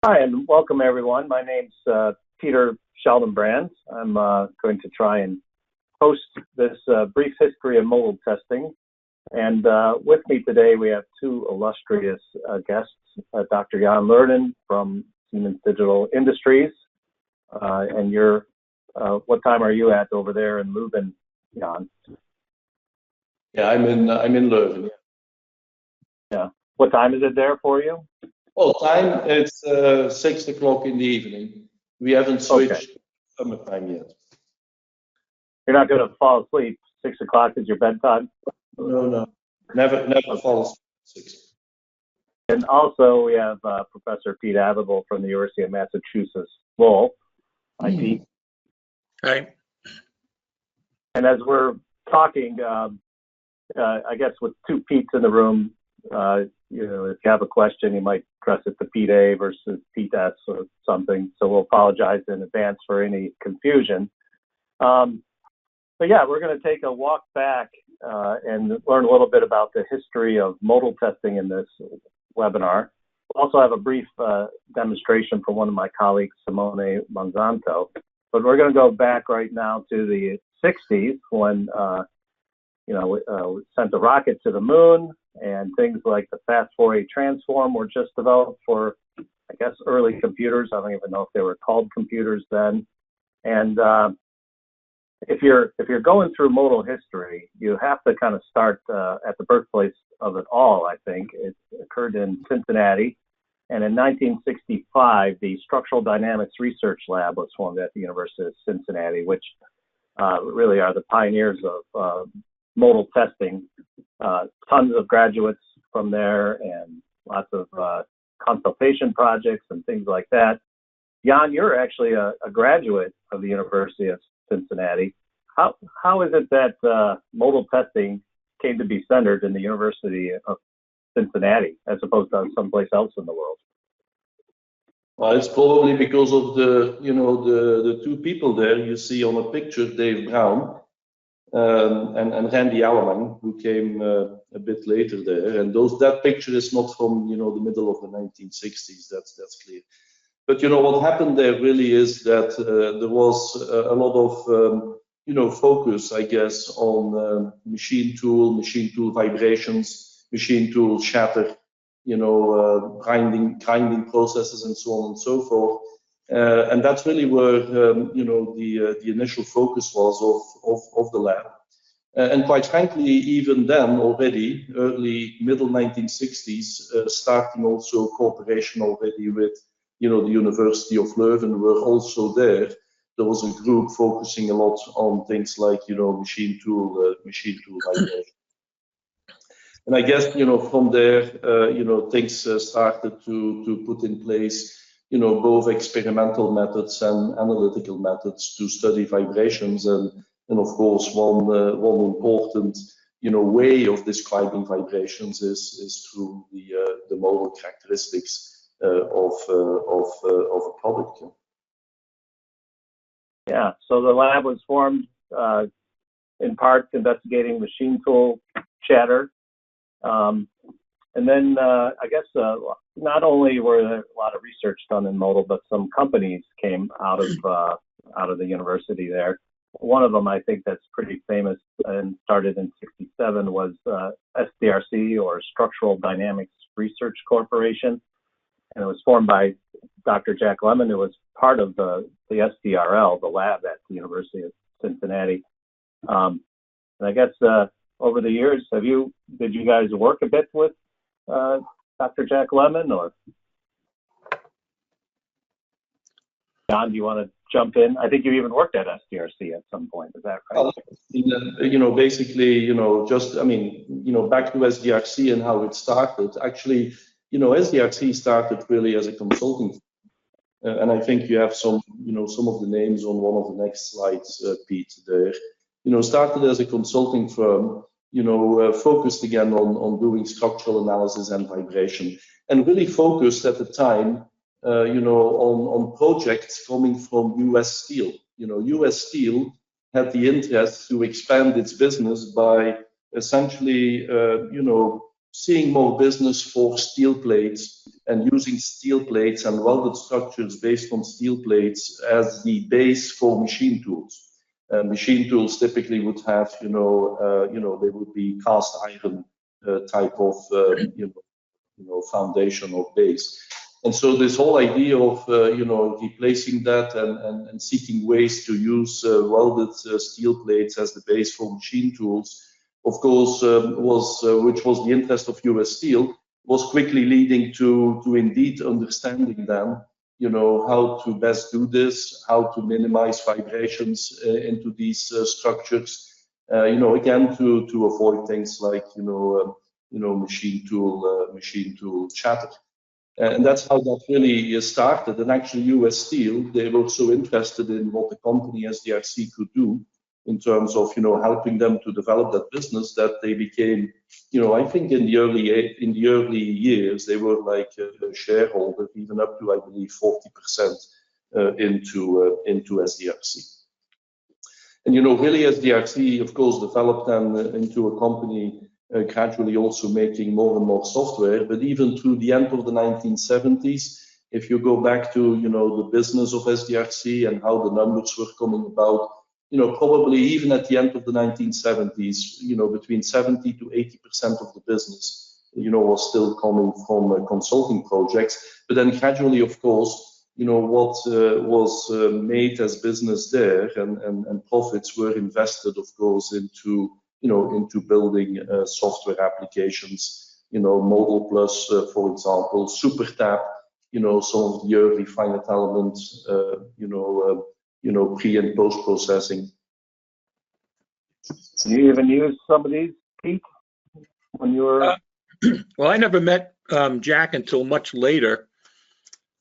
Hi, and welcome everyone. My name's Peter Sheldon-Brands. I'm going to try and host this brief history of modal testing. And with me today, we have two illustrious guests, Dr. Jan Lerden from Siemens Digital Industries. And you're, what time are you at over there in Leuven, Jan? Yeah, I'm in Leuven. Yeah. What time is it there for you? Well, time, it's 6 o'clock in the evening. We haven't switched summertime yet. You're not going to fall asleep. 6 o'clock is your bedtime? No. Never fall asleep at 6. And also we have Professor Pete Avable from the University of Massachusetts Lowell. Hi, Pete. Hi. And as we're talking, I guess with two Petes in the room, you know, if you have a question, you might press it to Pete A versus Pete S or something. So we'll apologize in advance for any confusion. But yeah, we're going to take a walk back and learn a little bit about the history of modal testing in this webinar. We'll also have a brief demonstration from one of my colleagues, Simone Monsanto. But we're going to go back right now to the 60s when, you know, we sent a rocket to the moon, and things like the fast Fourier transform were just developed for, I guess, early computers. I don't even know if they were called computers then. And if you're going through modal history, you have to kind of start at the birthplace of it all, I think. It occurred in Cincinnati. And in 1965, the Structural Dynamics Research Lab was formed at the University of Cincinnati, which really are the pioneers of modal testing. Tons of graduates from there and lots of consultation projects and things like that. Jan, you're actually a graduate of the University of Cincinnati. How is it that modal testing came to be centered in the University of Cincinnati as opposed to someplace else in the world? Well, it's probably because of the two people there you see on a picture, Dave Brown and Randy Alleman, who came a bit later there. And that picture is not from the middle of the 1960s. That's clear. But what happened there really is that there was a lot of focus, I guess, on machine tool vibrations, machine tool shatter, grinding processes and so on and so forth. And that's really where the initial focus was of the lab. And quite frankly, even then already, middle 1960s, starting also cooperation already with the University of Leuven were also there. There was a group focusing a lot on things like machine tool vibration. And I guess from there things started to put in place both experimental methods and analytical methods to study vibrations, and of course one important way of describing vibrations is through the modal characteristics of a product. Yeah, so the lab was formed in part investigating machine tool chatter. And then I guess not only were there a lot of research done in modal, but some companies came out of the university there. One of them, I think, that's pretty famous and started in '67 was SDRC, or Structural Dynamics Research Corporation, and it was formed by Dr. Jack Lemmon, who was part of the SDRL, the lab at the University of Cincinnati. And I guess over the years, did you guys work a bit with Dr. Jack Lemmon, or John, do you want to jump in? I think you even worked at SDRC at some point. Is that right? Basically, just back to SDRC and how it started. Actually, SDRC started really as a consulting, and I think you have some of the names on one of the next slides, Pete. There, started as a consulting firm. Focused again on doing structural analysis and vibration, and really focused at the time, on projects coming from U.S. Steel. U.S. Steel had the interest to expand its business by essentially, seeing more business for steel plates and using steel plates and welded structures based on steel plates as the base for machine tools. Machine tools typically would have, they would be cast iron type of, foundation or base. And so this whole idea of, replacing that and seeking ways to use welded steel plates as the base for machine tools, of course, which was the interest of US Steel, was quickly leading to indeed understanding then, how to best do this, how to minimize vibrations into these structures, again, to avoid things like, machine tool chatter. And that's how that really started. And actually, US Steel, they were so interested in what the company SDRC could do in terms of, helping them to develop that business, that they became, I think in the early years, they were like a shareholder, even up to, I believe, 40% into SDRC. And, really SDRC, of course, developed them into a company gradually also making more and more software. But even through the end of the 1970s, if you go back to, the business of SDRC and how the numbers were coming about, probably even at the end of the 1970s, between 70 to 80% of the business, was still coming from consulting projects. But then gradually, of course, what was made as business there and profits were invested, of course, into building software applications, Modal Plus, for example, SuperTap, some of the early finite elements, pre and post processing. Do you even use some of these, Pete, when you were? Well, I never met Jack until much later,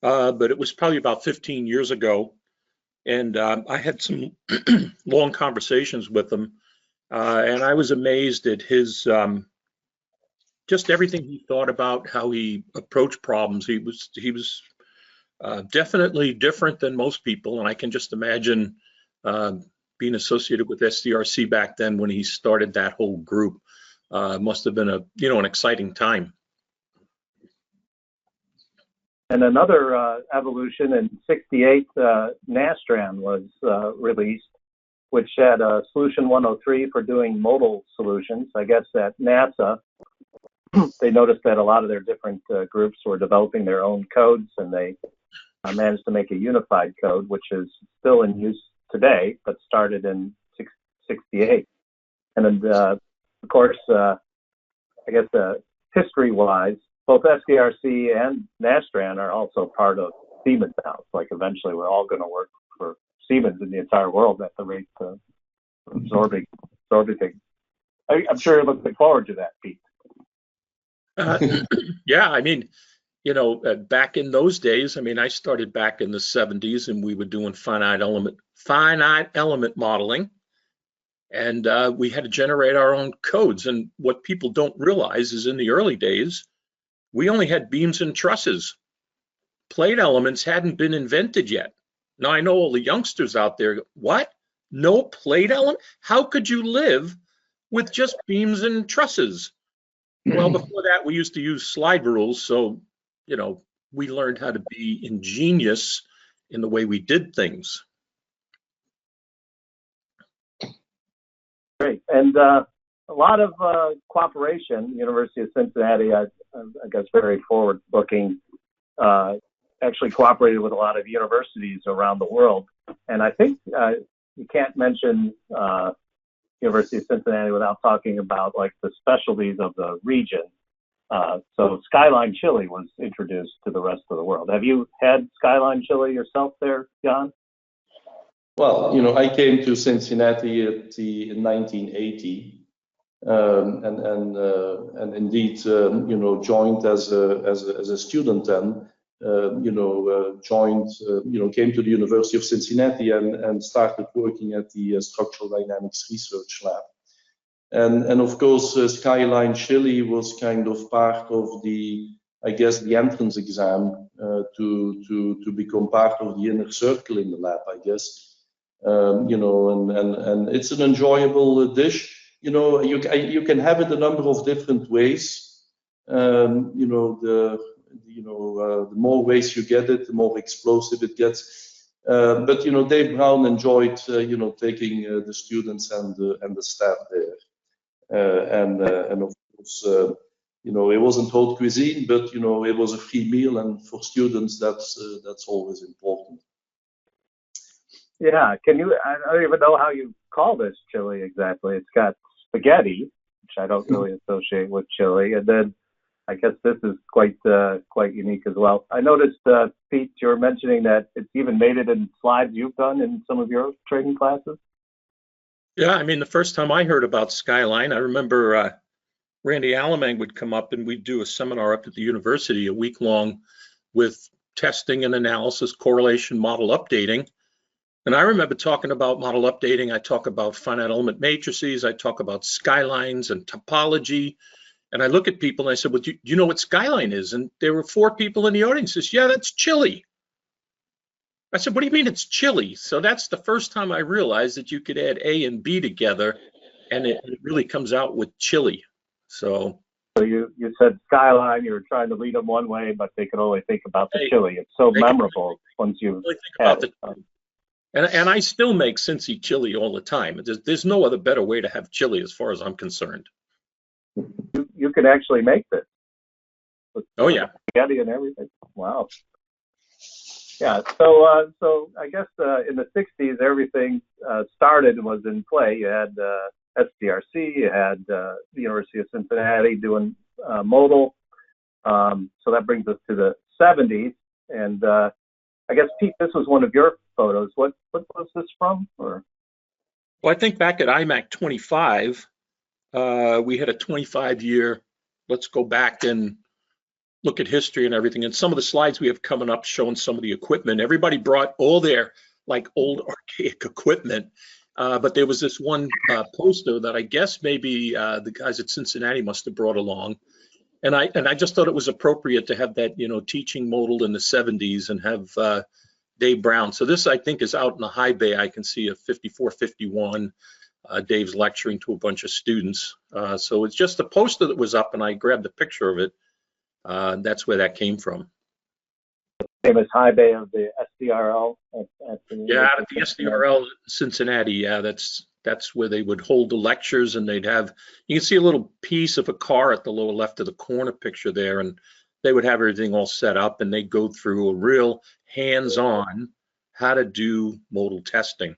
but it was probably about 15 years ago. And I had some long conversations with him, and I was amazed at his, just everything he thought about, how he approached problems. He was definitely different than most people, and I can just imagine being associated with SDRC back then when he started that whole group. Must have been an exciting time. And another evolution in '68, Nastran was released, which had a Solution 103 for doing modal solutions. I guess at NASA, they noticed that a lot of their different groups were developing their own codes, and they managed to make a unified code, which is still in use today, but started in '68. And of course, I guess history-wise, both SDRC and Nastran are also part of Siemens now. It's like eventually we're all going to work for Siemens in the entire world at the rate of absorbing things. I'm sure you're looking forward to that, Pete. Yeah, I mean, back in those days, I started back in the '70s, and we were doing finite element modeling, and we had to generate our own codes. And what people don't realize is in the early days, we only had beams and trusses. Plate elements hadn't been invented yet. Now I know all the youngsters out there, what? No plate element? How could you live with just beams and trusses? Well, before that, we used to use slide rules. So, we learned how to be ingenious in the way we did things. Great. And a lot of cooperation. University of Cincinnati, I guess, very forward-looking, actually cooperated with a lot of universities around the world. And I think you can't mention University of Cincinnati without talking about like the specialties of the region. So Skyline Chile was introduced to the rest of the world. Have you had Skyline Chile yourself there, Jan? Well, I came to Cincinnati in 1980, and indeed, joined as a student then. Came to the University of Cincinnati and started working at the Structural Dynamics Research Lab. And of course, Skyline Chile was kind of part of the entrance exam to become part of the inner circle in the lab, I guess. And it's an enjoyable dish. You can have it a number of different ways. You know, the more waste you get it, the more explosive it gets. But you know, Dave Brown enjoyed you know, taking the students and the staff there, and of course, you know, it wasn't haute cuisine, but you know, it was a free meal, and for students, that's always important. Yeah, can you? I don't even know how you call this chili exactly. It's got spaghetti, which I don't really associate with chili, and then I guess this is quite unique as well. I noticed, Pete, you were mentioning that it's even made it in slides you've done in some of your training classes. Yeah, I mean, the first time I heard about Skyline, I remember Randy Alamang would come up and we'd do a seminar up at the university, a week long, with testing and analysis, correlation, model updating. And I remember talking about model updating. I talk about finite element matrices. I talk about skylines and topology. And I look at people and I said, well, do you know what Skyline is? And there were 4 people in the audience who said, yeah, that's chili. I said, what do you mean it's chili? So that's the first time I realized that you could add A and B together and it really comes out with chili. So you said Skyline, you were trying to lead them one way, but they could only think about the chili. It's so memorable once you really think about it. And I still make Cincy chili all the time. There's no other better way to have chili as far as I'm concerned. You can actually make this. Oh yeah, spaghetti and everything. Wow. Yeah. So I guess in the '60s everything started and was in play. You had SDRC, you had the University of Cincinnati doing Modal. So that brings us to the '70s, and I guess Pete, this was one of your photos. What was this from? Or well, I think back at IMAC 25. We had a 25-year, let's go back and look at history and everything. And some of the slides we have coming up showing some of the equipment. Everybody brought all their like old archaic equipment. But there was this one poster that I guess maybe the guys at Cincinnati must have brought along. And I just thought it was appropriate to have that, you know, teaching Modal in the 70s and have Dave Brown. So this, I think, is out in the high bay. I can see a 54, 51. Dave's lecturing to a bunch of students. So it's just a poster that was up and I grabbed a picture of it. That's where that came from. Famous high bay of the SDRL. At the SDRL Cincinnati. Yeah, that's where they would hold the lectures and they'd have, you can see a little piece of a car at the lower left of the corner picture there, and they would have everything all set up and they'd go through a real hands-on how to do modal testing.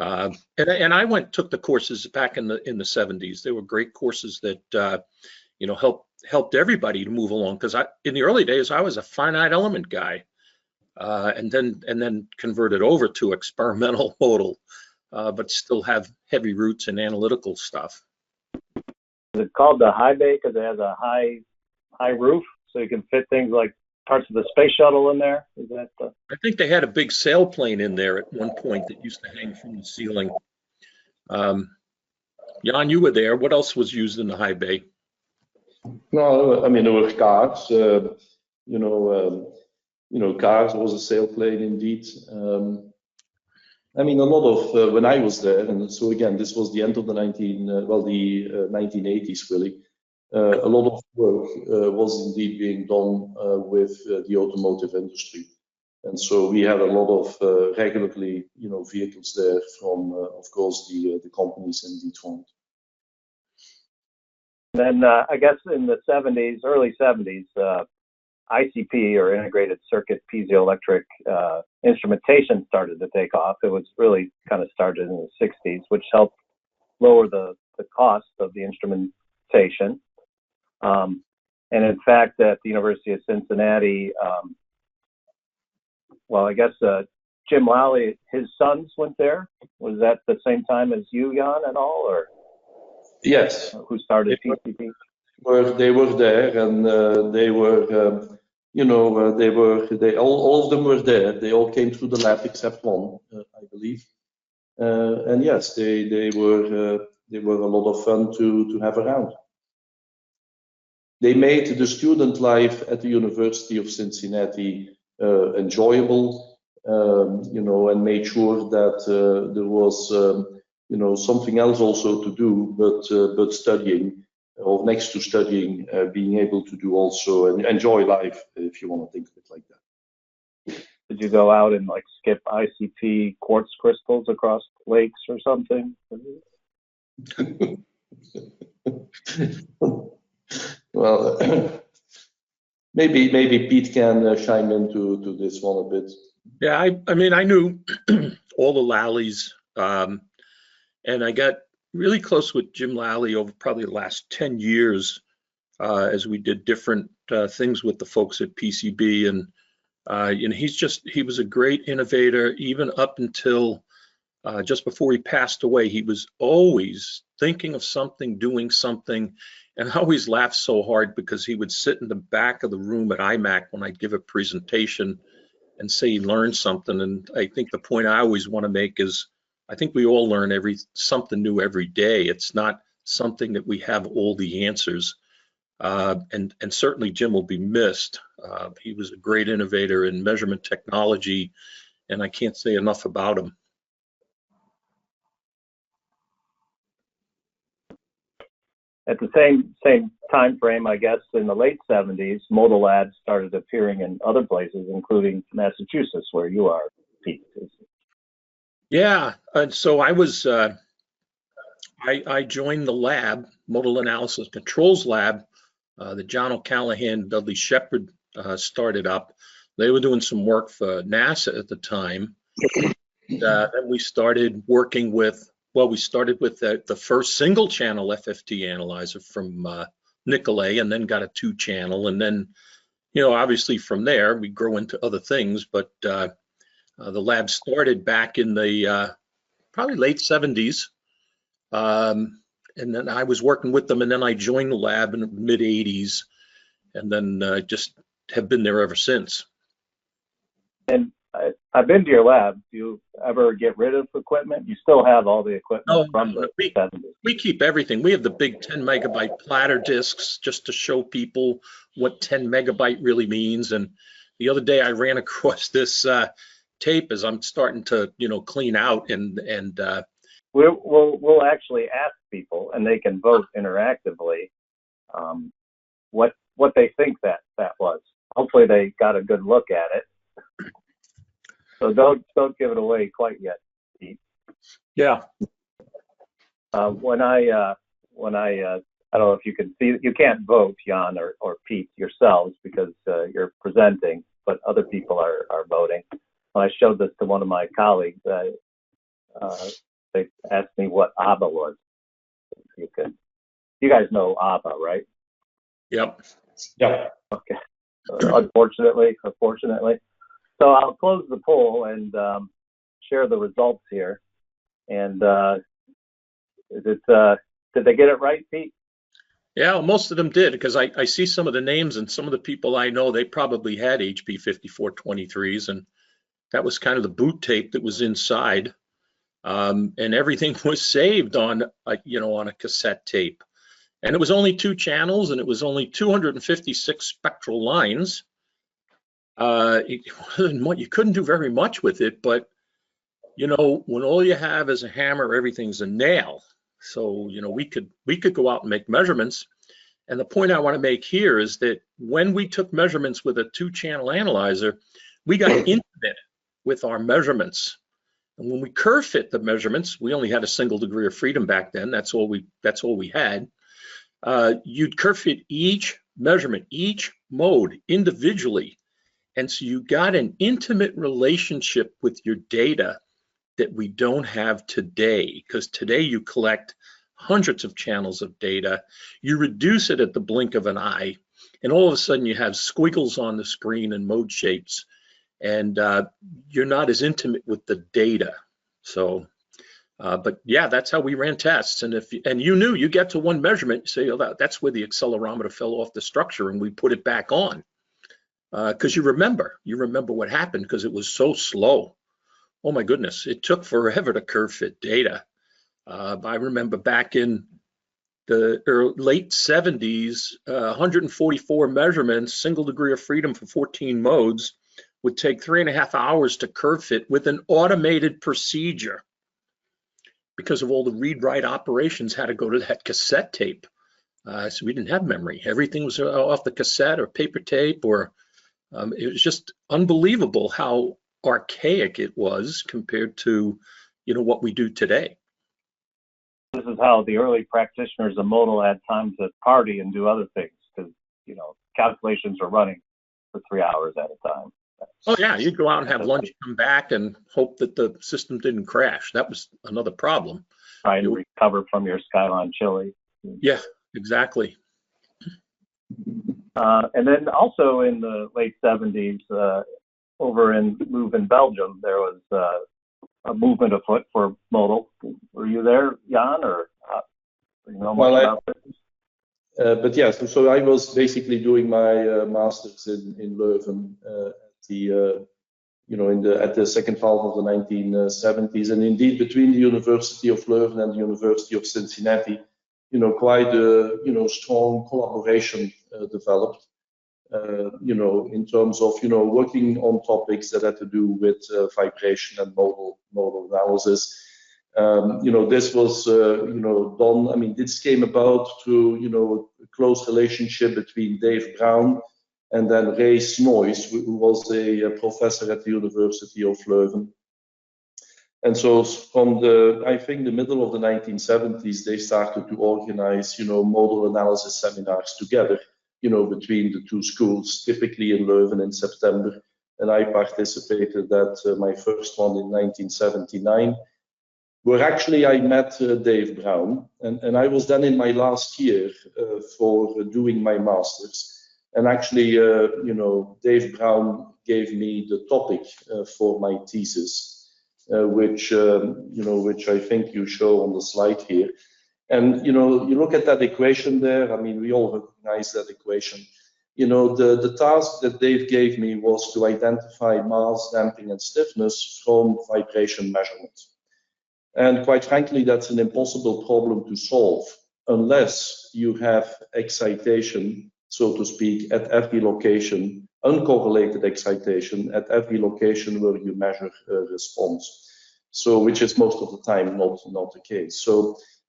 And I took the courses back in the 70s. They were great courses that you know, helped everybody to move along, because in the early days I was a finite element guy, and then converted over to experimental modal, but still have heavy roots in analytical stuff. Is it called the high bay because it has a high roof, so you can fit things like parts of the space shuttle in there? Is that I think they had a big sailplane in there at one point that used to hang from the ceiling. Jan, you were there. What else was used in the high bay? No, I mean, there were cars. You know, cars was a sailplane indeed. I mean, a lot of when I was there, and so again, this was the end of the 1980s, really. A lot of work was indeed being done with the automotive industry, and so we had a lot of regularly, you know, vehicles there from, of course, the companies in Detroit. Then I guess in the '70s, early '70s, ICP, or integrated circuit piezoelectric instrumentation, started to take off. It was really kind of started in the '60s, which helped lower the cost of the instrumentation. And in fact, at the University of Cincinnati, well, I guess Jim Lally, his sons went there. Was that the same time as you, Jan, at all, or? Yes. Who started PCP? They were there, and they were, you know, all of them were there. They all came through the lab except one, I believe. And yes, they were a lot of fun to have around. They made the student life at the University of Cincinnati enjoyable, you know, and made sure that there was, you know, something else also to do, but studying or next to studying, being able to do also and enjoy life, if you want to think of it like that. Did you go out and like skip ICP quartz crystals across lakes or something? Well, maybe Pete can chime into this one a bit. Yeah, I mean, I knew all the Lallies, and I got really close with Jim Lally over probably the last 10 years as we did different things with the folks at PCB. And you know, he was a great innovator, even up until just before he passed away. He was always thinking of something, doing something, and I always laughed so hard because he would sit in the back of the room at IMAC when I'd give a presentation and say he learned something. And I think the point I always want to make is I think we all learn something new every day. It's not something that we have all the answers. And certainly Jim will be missed. He was a great innovator in measurement technology, and I can't say enough about him. At the same time frame, I guess, in the late 70s, Modal Labs started appearing in other places, including Massachusetts, where you are, Pete. Yeah, and so I was, I joined the lab, Modal Analysis Controls Lab, that John O'Callahan and Dudley Shepard started up. They were doing some work for NASA at the time. Then we started working with, well, we started with the first single channel FFT analyzer from Nicolay, and then got a 2-channel. And then, you know, obviously from there, we grow into other things, but the lab started back in the probably late 70s. And then I was working with them, and then I joined the lab in the mid 80s, and then just have been there ever since. And I've been to your lab. Do you ever get rid of equipment? You still have all the equipment from the 70s. We keep everything. We have the big 10 megabyte platter discs just to show people what 10 megabyte really means. And the other day I ran across this tape as I'm starting to, you know, clean out, and we'll actually ask people, and they can vote interactively, what they think that was. Hopefully they got a good look at it. So don't give it away quite yet, Pete. Yeah. When I don't know if you can see, you can't vote, Jan or Pete, yourselves, because you're presenting, but other people are voting. When I showed this to one of my colleagues, they asked me what ABBA was. You guys know ABBA, right? Yep. Yeah. Okay. Unfortunately. So I'll close the poll and share the results here. And did they get it right, Pete? Yeah, well, most of them did, because I see some of the names, and some of the people I know, they probably had HP 5423s, and that was kind of the boot tape that was inside. And everything was saved on on a cassette tape. And it was only 2 channels, and it was only 256 spectral lines. You couldn't do very much with it, but you know, when all you have is a hammer, everything's a nail. So, you know, we could go out and make measurements. And the point I want to make here is that when we took measurements with a 2-channel analyzer, we got intimate with our measurements. And when we curve fit the measurements, we only had a single degree of freedom back then. That's all we had. You'd curve fit each measurement, each mode individually. And so you got an intimate relationship with your data that we don't have today, because today you collect hundreds of channels of data, you reduce it at the blink of an eye, and all of a sudden you have squiggles on the screen and mode shapes, and you're not as intimate with the data. So, but yeah, that's how we ran tests. And you knew you get to one measurement, you say, oh, that's where the accelerometer fell off the structure, and we put it back on. Because you remember what happened, because it was so slow. Oh my goodness, it took forever to curve fit data. I remember back in the late 70s, 144 measurements, single degree of freedom for 14 modes, would take 3.5 hours to curve fit with an automated procedure, because of all the read-write operations had to go to that cassette tape. So we didn't have memory. Everything was off the cassette or paper tape, or it was just unbelievable how archaic it was compared to, what we do today. This is how the early practitioners of Modal had time to party and do other things, because, calculations are running for 3 hours at a time. Oh yeah, you'd go out and have lunch, come back, and hope that the system didn't crash. That was another problem. Trying to recover from your Skyline Chile. Yeah, exactly. And then also in the late 70s, over in Belgium, there was a movement afoot for Modal. Were you there, Jan, or you know much about this? But yeah, so I was basically doing my master's in Leuven at the second half of the 1970s, and indeed between the University of Leuven and the University of Cincinnati, quite a strong collaboration developed. In terms of working on topics that had to do with vibration and modal analysis. This was done. I mean, this came about through a close relationship between Dave Brown and then Ray Snoys, who was a professor at the University of Leuven. And so from I think the middle of the 1970s, they started to organize modal analysis seminars together, between the two schools, typically in Leuven in September. And I participated at my first one in 1979, where actually I met Dave Brown. And I was then in my last year for doing my master's. And actually, Dave Brown gave me the topic for my thesis, which I think you show on the slide here. And, you look at that equation there. I mean, we all recognize that equation. The task that Dave gave me was to identify mass, damping, and stiffness from vibration measurements. And quite frankly, that's an impossible problem to solve unless you have excitation, so to speak, at every location, uncorrelated excitation at every location where you measure response. So, which is most of the time not the case.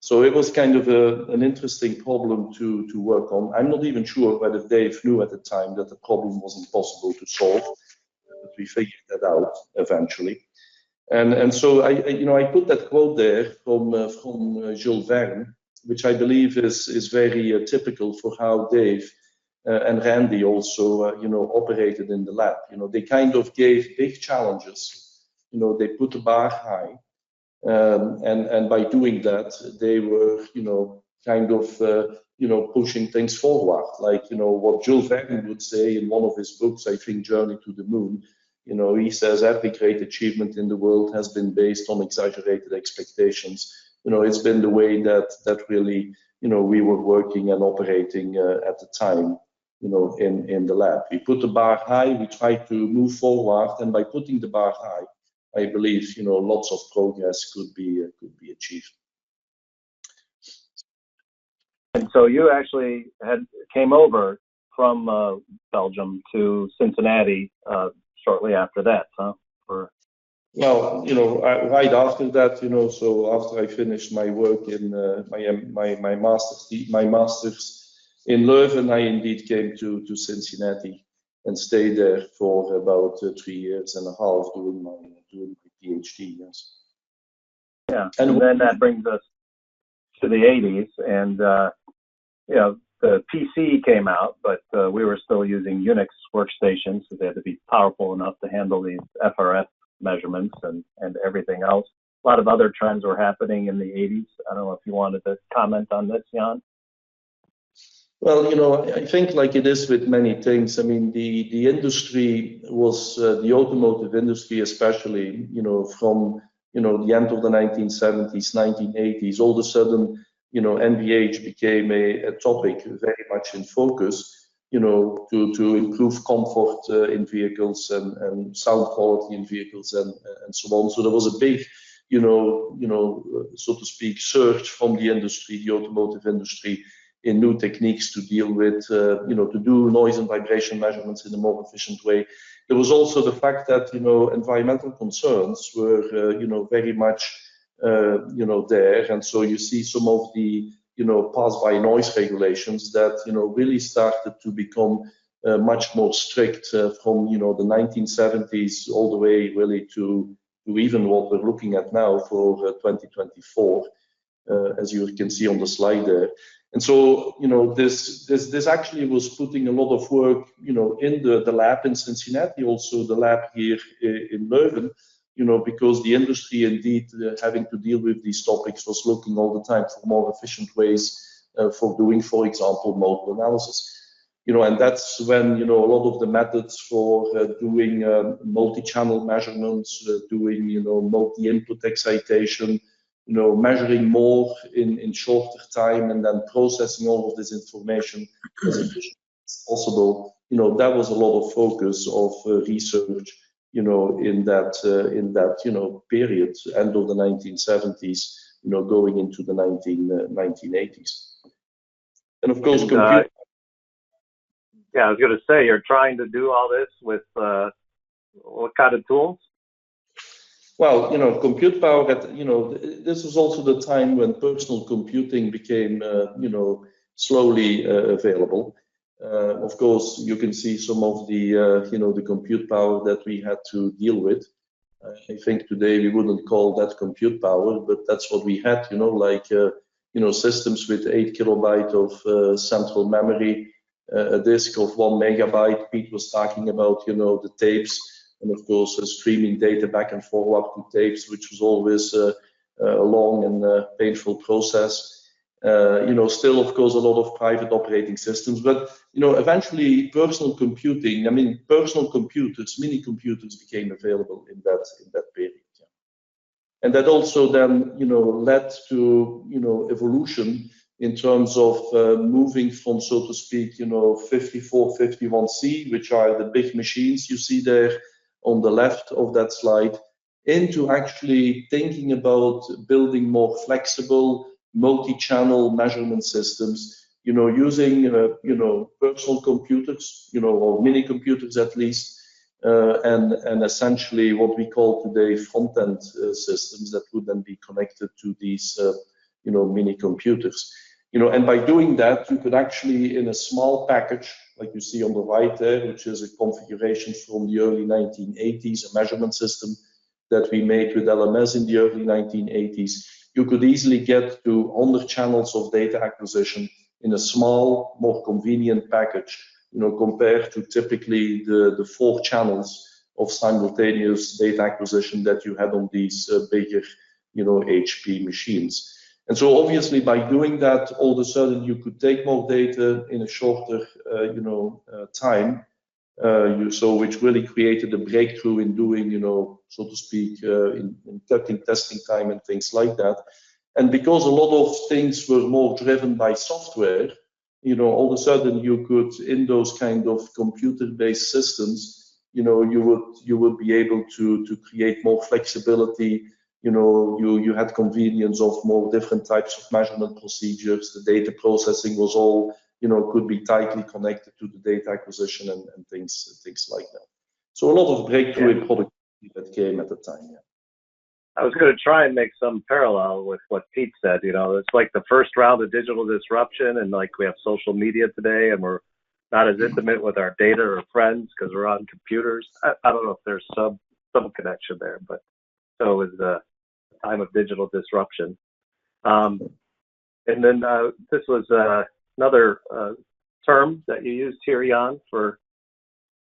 So it was kind of an interesting problem to work on. I'm not even sure whether Dave knew at the time that the problem was impossible to solve, but we figured that out eventually. And so I put that quote there from Jules Verne, which I believe is very typical for how Dave and Randy also operated in the lab. They kind of gave big challenges. They put the bar high. And by doing that, they were, kind of, pushing things forward. Like, what Jules Verne would say in one of his books, I think, Journey to the Moon. He says every great achievement in the world has been based on exaggerated expectations. It's been the way that really, we were working and operating at the time, in the lab. We put the bar high, we tried to move forward, and by putting the bar high, I believe lots of progress could be achieved. And so you actually came over from Belgium to Cincinnati shortly after that, huh? Well, right after that, so after I finished my work in my master's in Leuven, I indeed came to Cincinnati and stayed there for about 3 years and a half doing my PhD. Yes. Yeah, and then that brings us to the 80s, and the PC came out, but we were still using Unix workstations, so they had to be powerful enough to handle these FRF measurements and everything else. A lot of other trends were happening in the 80s. I don't know if you wanted to comment on this, Jan. Well, I think like it is with many things. I mean, the industry was, the automotive industry especially, from, the end of the 1970s, 1980s, all of a sudden, NVH became a topic very much in focus, to improve comfort in vehicles and sound quality in vehicles and so on. So there was a big, so to speak, search from the industry, the automotive industry, in new techniques to deal with, to do noise and vibration measurements in a more efficient way. There was also the fact that, environmental concerns were, very much, there. And so you see some of the, passed by noise regulations that, really started to become much more strict from, the 1970s all the way really to even what we're looking at now for 2024, as you can see on the slide there. And so, this actually was putting a lot of work, in the lab in Cincinnati, also the lab here in Leuven, because the industry indeed having to deal with these topics was looking all the time for more efficient ways for doing, for example, modal analysis. And that's when, a lot of the methods for doing multi-channel measurements, doing, multi-input excitation, measuring more in shorter time and then processing all of this information as efficiently as possible. That was a lot of focus of research, in that period, end of the 1970s, going into the 1980s. And of course, yeah, I was going to say, you're trying to do all this with what kind of tools? Well, compute power, this was also the time when personal computing became, slowly available. Of course, you can see some of the, the compute power that we had to deal with. I think today we wouldn't call that compute power, but that's what we had, systems with 8 kilobyte of central memory, a disk of 1 megabyte. Pete was talking about, the tapes, and of course, streaming data back and forward to tapes, which was always a long and painful process. Still, of course, a lot of private operating systems, but, eventually personal computing, personal computers, mini computers became available in that period. Yeah. And that also then, led to, evolution in terms of moving from, so to speak, 5451C, which are the big machines you see there on the left of that slide, into actually thinking about building more flexible multi-channel measurement systems, using, personal computers, or mini computers at least, and essentially what we call today front-end systems that would then be connected to these, mini computers. And by doing that, you could actually, in a small package, like you see on the right there, which is a configuration from the early 1980s, a measurement system that we made with LMS in the early 1980s, you could easily get to 100 channels of data acquisition in a small, more convenient package, compared to typically the 4 channels of simultaneous data acquisition that you had on these bigger, HP machines. And so obviously by doing that, all of a sudden you could take more data in a shorter, time, which really created a breakthrough in doing, so to speak, in cutting testing time and things like that. And because a lot of things were more driven by software, all of a sudden you could, in those kind of computer-based systems, you would be able to create more flexibility. You had convenience of more different types of measurement procedures. The data processing was all, could be tightly connected to the data acquisition and things like that. So a lot of breakthrough in productivity that came at the time. Yeah. I was going to try and make some parallel with what Pete said. It's like the first round of digital disruption, and like we have social media today, and we're not as intimate with our data or friends because we're on computers. I don't know if there's some connection there, but so is the time of digital disruption. And then this was another term that you used here, Jan, for.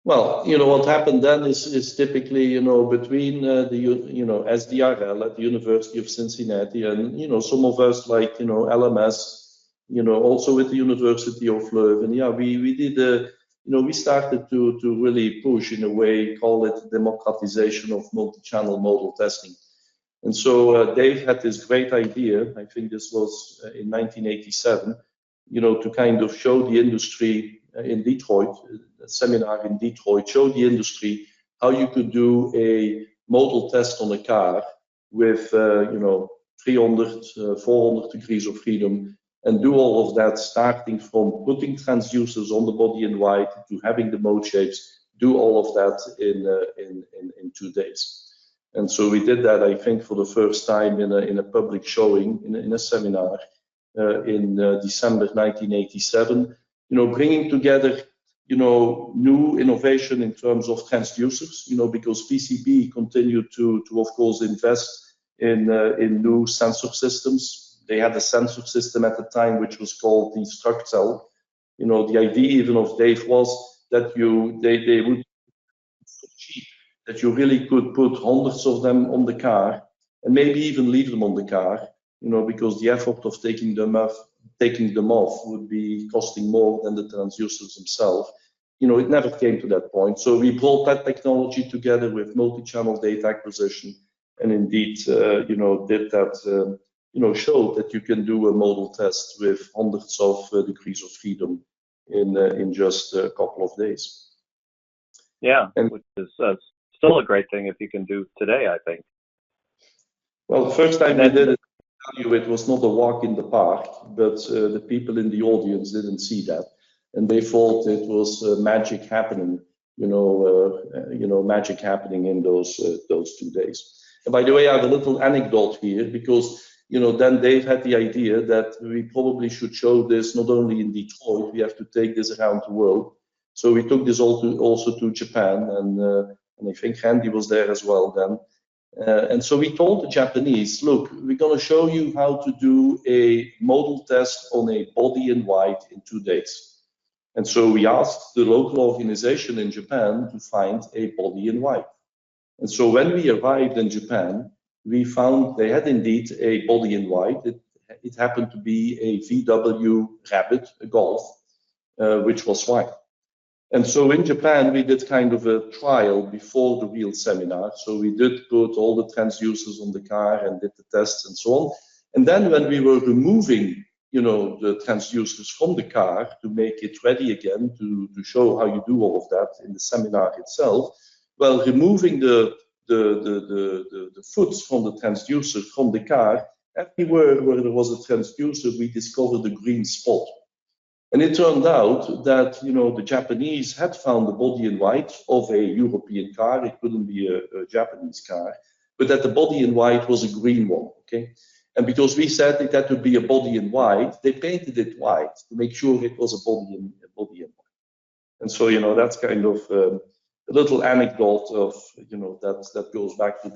Well, what happened then is typically, between the, SDRL at the University of Cincinnati and, some of us like, LMS, also with the University of Leuven. Yeah, we did, we started to really push in a way, call it democratization of multi-channel modal testing. And so Dave had this great idea, I think this was in 1987, to kind of show the industry in Detroit, a seminar in Detroit, show the industry how you could do a modal test on a car with, 300, 400 degrees of freedom, and do all of that starting from putting transducers on the body in white to having the mode shapes, do all of that in 2 days. And so we did that, I think, for the first time in a public showing in a seminar. in December 1987, bringing together, new innovation in terms of transducers, because PCB continued to of course invest in new sensor systems. They had a sensor system at the time which was called the Structel. The idea even of Dave was that they would be so cheap that you really could put hundreds of them on the car and maybe even leave them on the car, because the effort of taking them off would be costing more than the transducers themselves. It never came to that point. So we brought that technology together with multi-channel data acquisition, and indeed, did that, showed that you can do a modal test with hundreds of degrees of freedom in just a couple of days. Yeah, which is still a great thing if you can do today, I think. Well, the first time we did it, it was not a walk in the park, but the people in the audience didn't see that, and they thought it was magic happening, magic happening in those 2 days. And by the way, I have a little anecdote here, because then Dave had the idea that we probably should show this not only in Detroit, we have to take this around the world. So we took this also to Japan, and I think Randy was there as well then. And so we told the Japanese, look, we're going to show you how to do a modal test on a body in white in 2 days. And so we asked the local organization in Japan to find a body in white. And so when we arrived in Japan, we found they had indeed a body in white. It happened to be a VW Rabbit, a Golf, which was white. And so in Japan, we did kind of a trial before the real seminar. So we did put all the transducers on the car and did the tests and so on. And then when we were removing, the transducers from the car to make it ready again to show how you do all of that in the seminar itself, well, removing the foots from the transducer from the car, everywhere where there was a transducer, we discovered a green spot. And it turned out that, the Japanese had found the body in white of a European car. It couldn't be a Japanese car, but that the body in white was a green one, okay? And because we said it had to be a body in white, they painted it white to make sure it was a body in white. And so, that's kind of a little anecdote of, that goes back to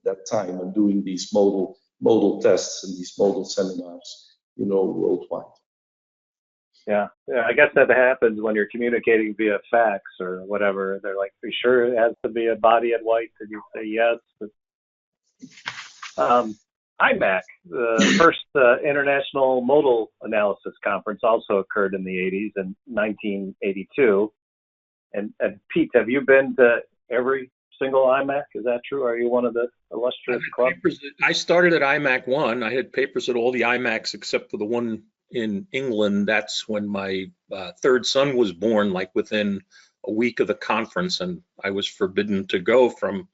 that time and doing these modal tests and these modal seminars, worldwide. Yeah, I guess that happens when you're communicating via fax or whatever. They're like, "Are you sure it has to be a body in white?" And you say yes. But, IMAC, the first International Modal Analysis Conference, also occurred in the 80s, in 1982. And Pete, have you been to every single IMAC? Is that true? Are you one of the illustrious club? I started at IMAC 1. I had papers at all the IMACs except for the one in England. That's when my third son was born, like within a week of the conference, and I was forbidden to go from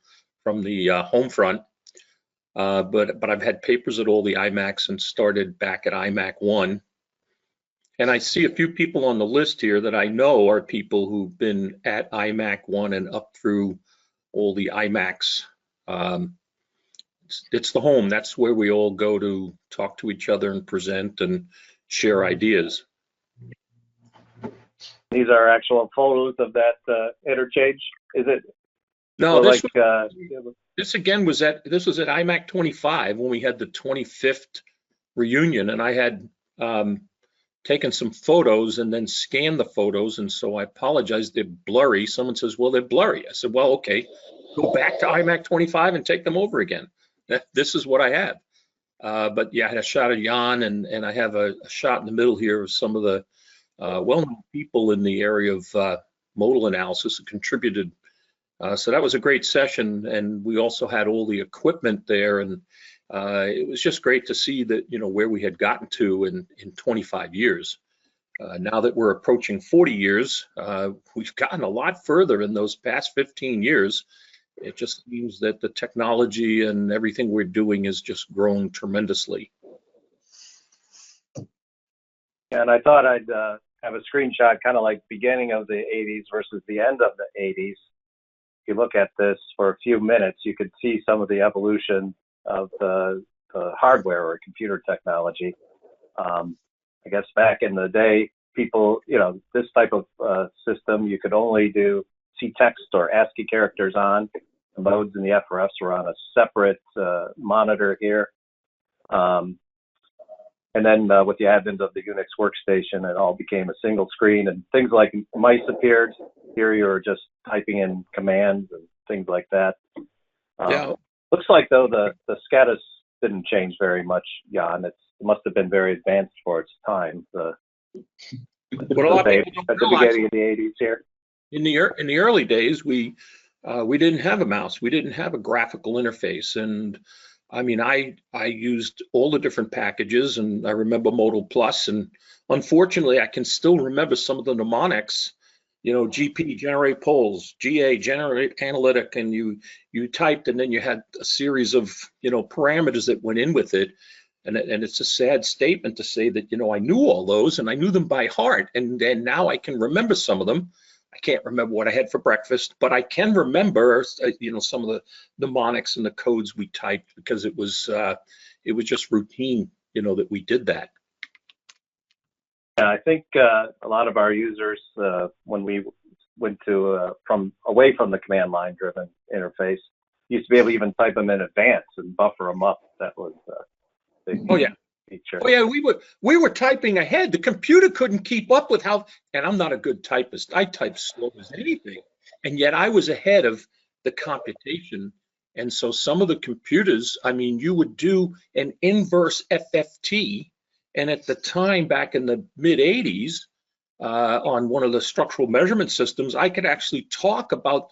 the home front. But I've had papers at all the IMACs and started back at IMAC 1. And I see a few people on the list here that I know are people who've been at IMAC 1 and up through all the IMACs. It's the home. That's where we all go to talk to each other and present and share ideas. These are actual photos of that interchange. Is it? No, this again was at IMAC 25 when we had the 25th reunion, and I had taken some photos and then scanned the photos, and so I apologize, they're blurry. Someone says, well, they're blurry. I said, well, okay, go back to IMAC 25 and take them over again. This is what I have. But yeah, I had a shot of Jan, and I have a shot in the middle here of some of the well-known people in the area of modal analysis who contributed. So that was a great session, and we also had all the equipment there, and it was just great to see that, where we had gotten to in 25 years. Now that we're approaching 40 years, we've gotten a lot further in those past 15 years. It just means that the technology and everything we're doing is just growing tremendously. And I thought I'd have a screenshot kind of like beginning of the 80s versus the end of the 80s. If you look at this for a few minutes, you could see some of the evolution of the hardware or computer technology. I guess back in the day, people, this type of system, you could only see text or ASCII characters on. The modes and the FRFs were on a separate monitor here. And then with the advent of the Unix workstation, it all became a single screen, and things like mice appeared. Here you were just typing in commands and things like that. Yeah. Looks like, though, the SCADAS didn't change very much, Jan. It must have been very advanced for its time. What a lot of people at don't the realize, beginning of the 80s here. in the early days, we didn't have a mouse. We didn't have a graphical interface. And I mean, I used all the different packages, and I remember Modal Plus, and unfortunately, I can still remember some of the mnemonics. GP, generate polls, GA, generate analytic, and you typed, and then you had a series of parameters that went in with it. And it's a sad statement to say that I knew all those, and I knew them by heart, and now I can remember some of them. I can't remember what I had for breakfast, but I can remember some of the mnemonics and the codes we typed, because it was just routine that we did that. Yeah, I think a lot of our users, when we went to away from the command line driven interface, used to be able to even type them in advance and buffer them up. That was a big feature. Oh yeah, we were typing ahead. The computer couldn't keep up with and I'm not a good typist. I type slow as anything, and yet I was ahead of the computation. And so some of the computers, I mean, you would do an inverse FFT. And at the time, back in the mid 80s, on one of the structural measurement systems, I could actually talk about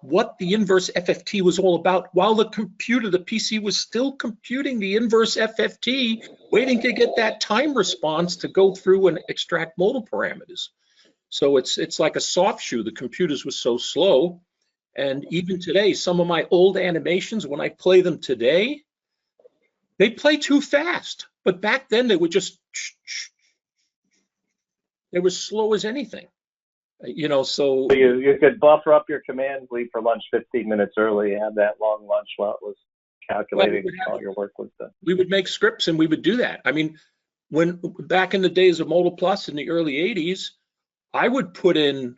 what the inverse FFT was all about while the PC was still computing the inverse FFT, waiting to get that time response to go through and extract modal parameters. So it's like a soft shoe. The computers were so slow. And even today, some of my old animations, when I play them today, they play too fast. But back then they were slow as anything, so you could buffer up your commands, leave for lunch 15 minutes early, have that long lunch while it was calculating all your work was done. We would make scripts and we would do that. I mean, when back in the days of Modal Plus in the early 80s, I would put in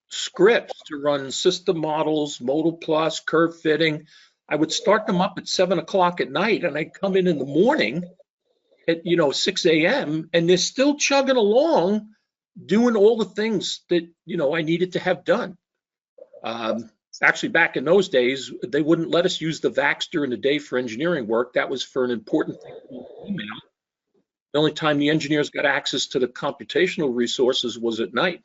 scripts to run system models, Modal Plus, curve fitting. I would start them up at 7 o'clock at night, and I'd come in the morning at 6 a.m. and they're still chugging along, doing all the things that I needed to have done. Actually, back in those days, they wouldn't let us use the VAX during the day for engineering work. That was for an important thing called email. The only time the engineers got access to the computational resources was at night.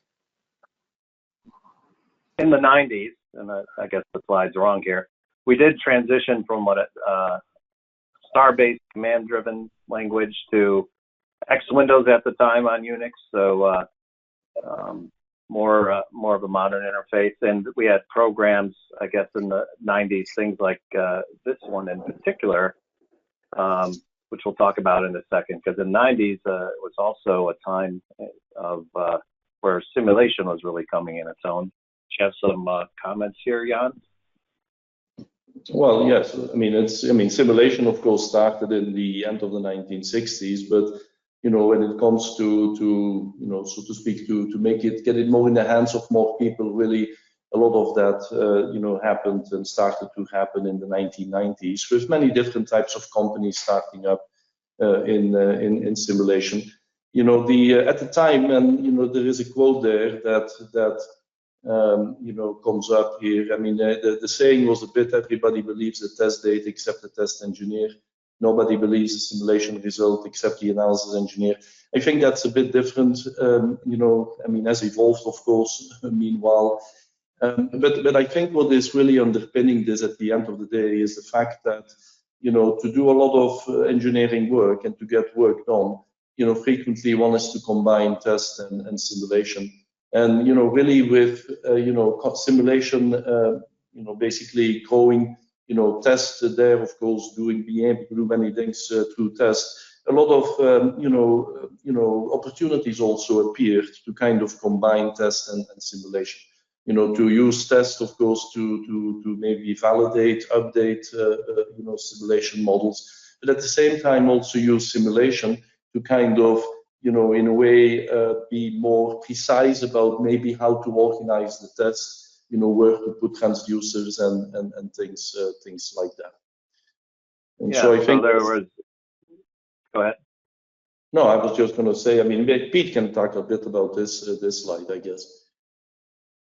In the 90s, and I guess the slide's wrong here, we did transition from star-based command-driven language to X Windows at the time on Unix, so more of a modern interface. And we had programs, I guess, in the 90s, things like this one in particular, which we'll talk about in a second, because in the 90s it was also a time of where simulation was really coming in its own. Do you have some comments here, Jan? Well, yes. I mean, simulation, of course, started in the end of the 1960s, but when it comes to so to speak, to get it more in the hands of more people, really, a lot of that, happened and started to happen in the 1990s, with many different types of companies starting up in simulation. At the time, and there is a quote there that comes up here. I mean, the saying was a bit, everybody believes the test data except the test engineer. Nobody believes the simulation result except the analysis engineer. I think that's a bit different, has evolved, of course, meanwhile. But I think what is really underpinning this at the end of the day is the fact that, to do a lot of engineering work and to get work done, frequently one is to combine test and simulation. And, really with, simulation, basically growing, test there, of course, being able to do many things through test. A lot of, opportunities also appeared to kind of combine test and simulation. To use test, of course, to maybe validate, update, simulation models, but at the same time also use simulation kind of, in a way, be more precise about maybe how to organize the test, where to put transducers and things like that. And yeah, so I think there was. Go ahead. No, I was just going to say, I mean, Pete can talk a bit about this slide, I guess.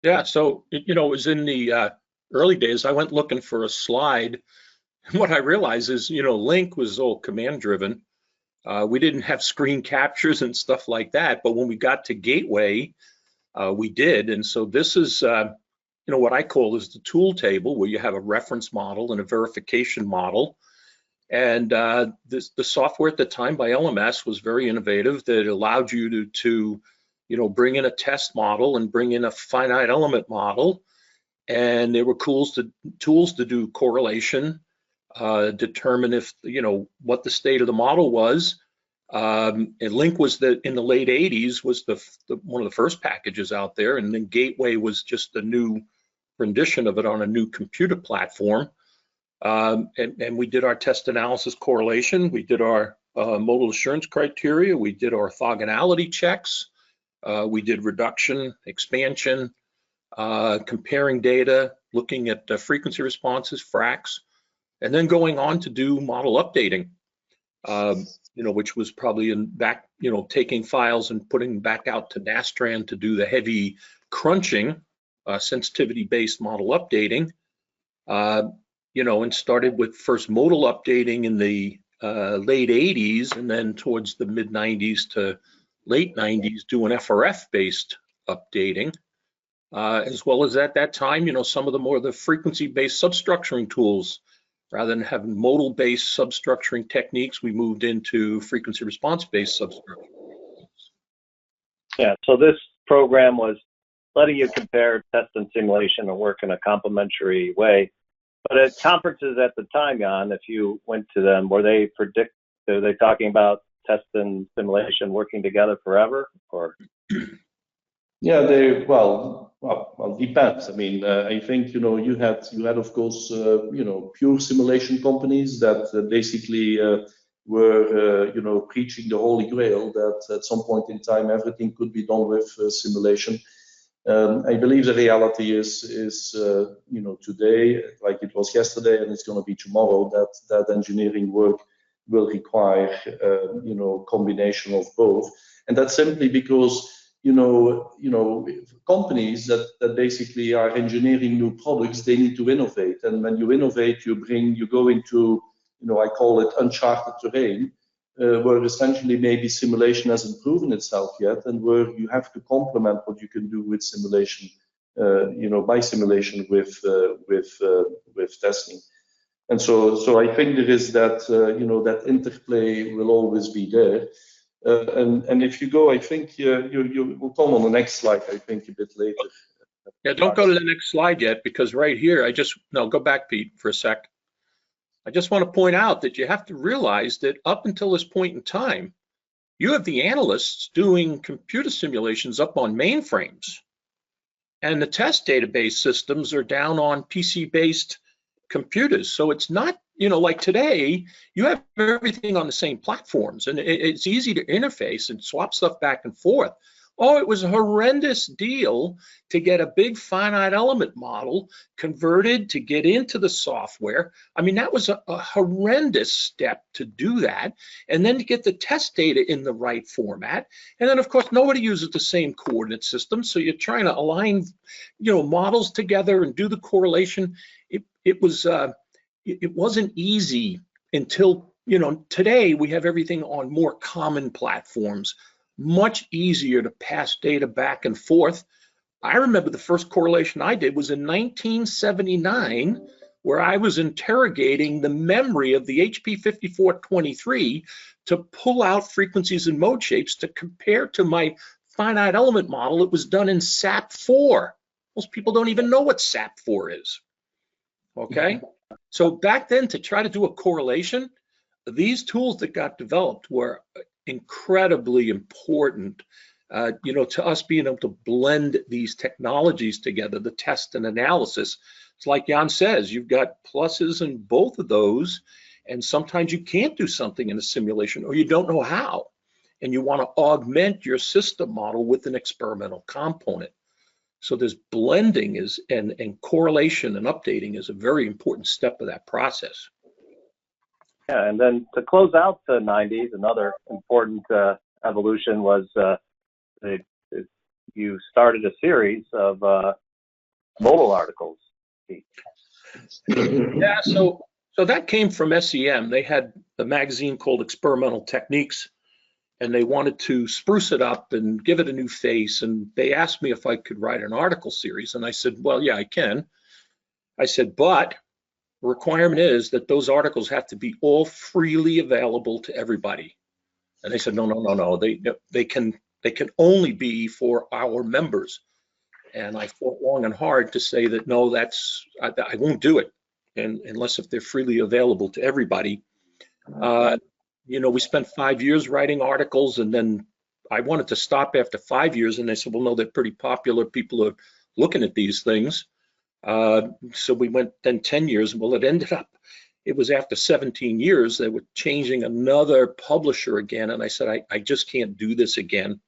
Yeah, so, it was in the early days, I went looking for a slide. And what I realized is, Link was all command driven. We didn't have screen captures and stuff like that, but when we got to Gateway, we did. And so this is, what I call is the tool table, where you have a reference model and a verification model. And the software at the time by LMS was very innovative, that allowed you to bring in a test model and bring in a finite element model. And there were tools to do correlation, determine if, what the state of the model was. And Link was in the late 80s was one of the first packages out there. And then Gateway was just a new rendition of it on a new computer platform. And we did our test analysis correlation. We did our modal assurance criteria. We did orthogonality checks. We did reduction, expansion, comparing data, looking at frequency responses, FRAX, and then going on to do model updating, which was probably taking files and putting back out to Nastran to do the heavy crunching, sensitivity-based model updating. And started with first modal updating in the late 80s, and then towards the mid 90s to late 90s doing FRF-based updating, as well as at that time, some of the frequency-based substructuring tools. Rather than having modal-based substructuring techniques, we moved into frequency response-based substructuring. Yeah, so this program was letting you compare test and simulation and work in a complementary way. But at conferences at the time, Jan, if you went to them, were they talking about test and simulation working together forever, or? Yeah, well, depends. I mean, I think you had of course pure simulation companies that basically were preaching the holy grail that at some point in time everything could be done with simulation. I believe the reality is today, like it was yesterday, and it's going to be tomorrow, that engineering work will require combination of both, and that's simply because companies that basically are engineering new products, they need to innovate, and when you innovate, you go into I call it uncharted terrain. Where essentially maybe simulation hasn't proven itself yet, and where you have to complement what you can do with simulation, by simulation with testing. And so I think there is that, that interplay will always be there. And if you go, I think you will come on the next slide, I think a bit later. Yeah, don't go to the next slide yet, because right here, go back, Pete, for a sec. I just want to point out that you have to realize that up until this point in time, you have the analysts doing computer simulations up on mainframes, and the test database systems are down on PC-based computers. So it's not, like today, you have everything on the same platforms, and it's easy to interface and swap stuff back and forth. Oh, it was a horrendous deal to get a big finite element model converted to get into the software. I mean, that was a horrendous step to do that. And then to get the test data in the right format. And then, of course, nobody uses the same coordinate system. So you're trying to align, models together and do the correlation. It wasn't easy until, today we have everything on more common platforms. Much easier to pass data back and forth. I remember the first correlation I did was in 1979, where I was interrogating the memory of the HP 5423 to pull out frequencies and mode shapes to compare to my finite element model. It was done in SAP4. Most people don't even know what SAP4 is. Okay, so back then, to try to do a correlation, these tools that got developed were incredibly important, to us being able to blend these technologies together, the test and analysis. It's like Jan says, you've got pluses in both of those, and sometimes you can't do something in a simulation, or you don't know how. and you want to augment your system model with an experimental component. So this blending is and correlation and updating is a very important step of that process. Yeah, and then to close out the 90s, another important evolution was you started a series of modal articles. Yeah, so that came from SEM. They had a magazine called Experimental Techniques, and they wanted to spruce it up and give it a new face. And they asked me if I could write an article series. And I said, well, yeah, I can. I said, but the requirement is that those articles have to be all freely available to everybody. And they said, no. They can only be for our members. And I fought long and hard to say that, no, I won't do it. And unless if they're freely available to everybody. We spent 5 years writing articles, and then I wanted to stop after 5 years, and they said, well, no, they're pretty popular. People are looking at these things. So we went then 10 years. Well, it was after 17 years, they were changing another publisher again. And I said, I just can't do this again.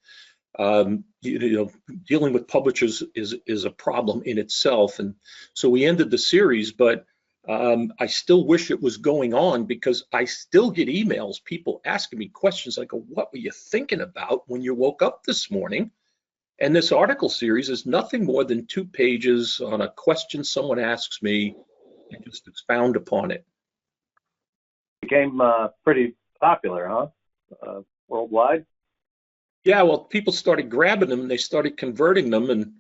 Dealing with publishers is a problem in itself. And so we ended the series, but I still wish it was going on, because I still get emails, people asking me questions. I go, what were you thinking about when you woke up this morning? And this article series is nothing more than 2 pages on a question someone asks me and just expound upon it. Became pretty popular, huh? Worldwide? Yeah, well, people started grabbing them and they started converting them. And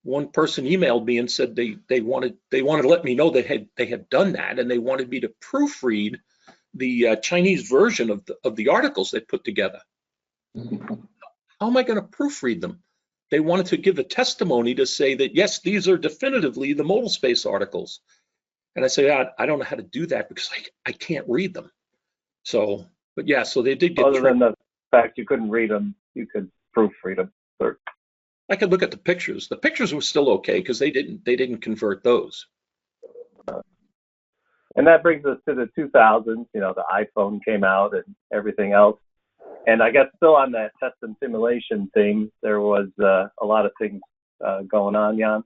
one person emailed me and said they wanted to let me know they had done that, and they wanted me to proofread the Chinese version of the articles they put together. How am I going to proofread them? They wanted to give a testimony to say that, yes, these are definitively the modal space articles. And I say, I don't know how to do that because I can't read them. So, but yeah, so they did get. Other than the fact you couldn't read them, you could proofread them. Or... I could look at the pictures. The pictures were still okay because they didn't convert those. And that brings us to the 2000s. The iPhone came out and everything else. And I guess still on that test and simulation thing, there was a lot of things going on, Jan.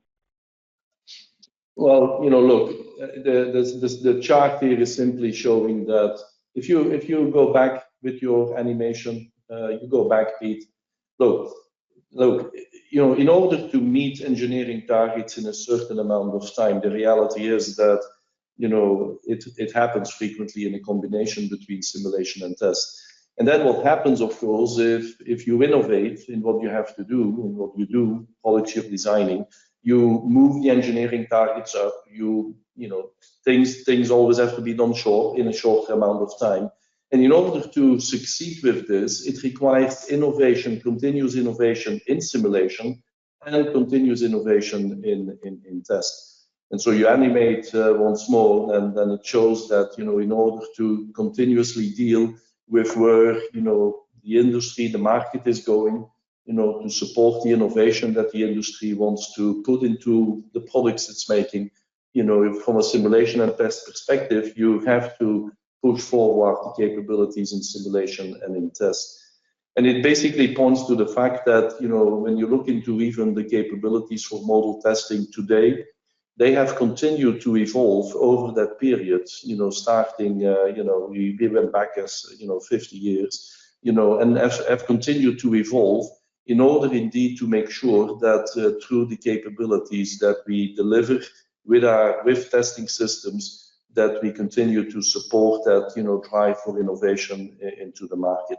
Well, look, the chart here is simply showing that if you go back with your animation, you go back, Pete. Look, in order to meet engineering targets in a certain amount of time, the reality is that it happens frequently in a combination between simulation and test. And then what happens, of course, if you innovate in what you have to do, in what you do, product you're designing, you move the engineering targets up. Things always have to be done in a short amount of time. And in order to succeed with this, it requires innovation, continuous innovation in simulation, and continuous innovation in test. And so you animate once more, and then it shows that in order to continuously deal with where the industry, the market is going, to support the innovation that the industry wants to put into the products it's making, from a simulation and test perspective, you have to push forward the capabilities in simulation and in test. And it basically points to the fact that, when you look into even the capabilities for model testing today, they have continued to evolve over that period, starting, we went back as, 50 years, and have continued to evolve in order indeed to make sure that through the capabilities that we deliver with testing systems, that we continue to support that, drive for innovation into the market.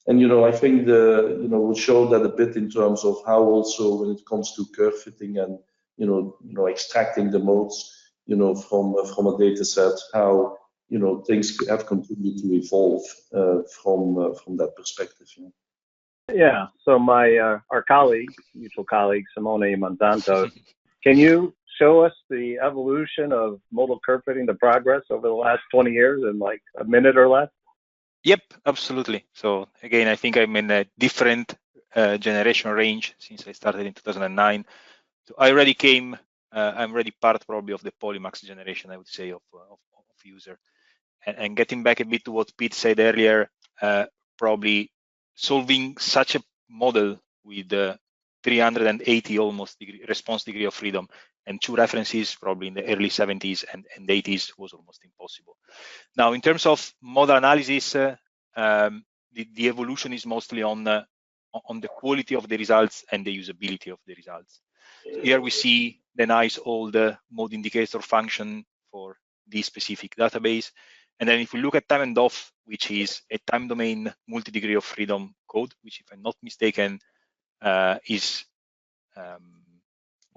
And, I think we'll show that a bit in terms of how also when it comes to curve fitting and, extracting the modes, from a data set, how, things have continued to evolve from that perspective. Yeah. So our colleague, mutual colleague, Simone Monsanto, can you show us the evolution of modal curve fitting, the progress over the last 20 years in like a minute or less? Yep, absolutely. So again, I think I'm in a different generation range since I started in 2009. So I already I'm already part probably of the Polymax generation, I would say, of user. And getting back a bit to what Pete said earlier, probably solving such a model with 380 almost response degree of freedom and 2 references probably in the early 70s and 80s was almost impossible. Now, in terms of model analysis, the evolution is mostly on the quality of the results and the usability of the results. So here we see the nice old mode indicator function for this specific database. And then if we look at time and off, which is a time domain multi-degree of freedom code, which if I'm not mistaken, is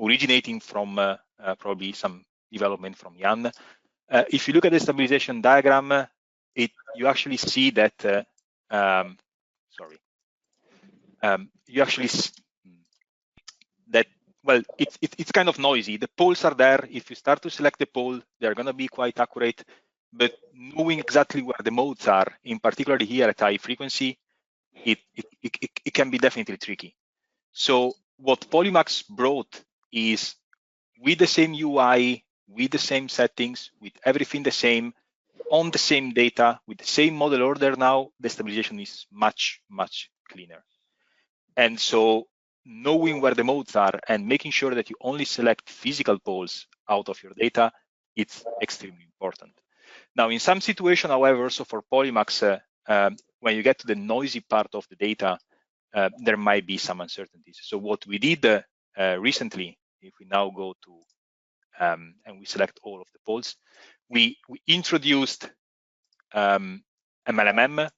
originating from probably some development from Jan. If you look at the stabilization diagram, you actually see that, you actually that, well, it's kind of noisy. The poles are there. If you start to select the pole, they're going to be quite accurate. But knowing exactly where the modes are, in particular here at high frequency, it can be definitely tricky. So what Polymax brought is with the same UI, with the same settings, with everything the same, on the same data, with the same model order now, the stabilization is much, much cleaner. And so knowing where the modes are and making sure that you only select physical poles out of your data, it's extremely important. Now, in some situation, however, so for Polymax, when you get to the noisy part of the data, there might be some uncertainties. So what we did recently, if we now go to, and we select all of the poles, we introduced MLMM,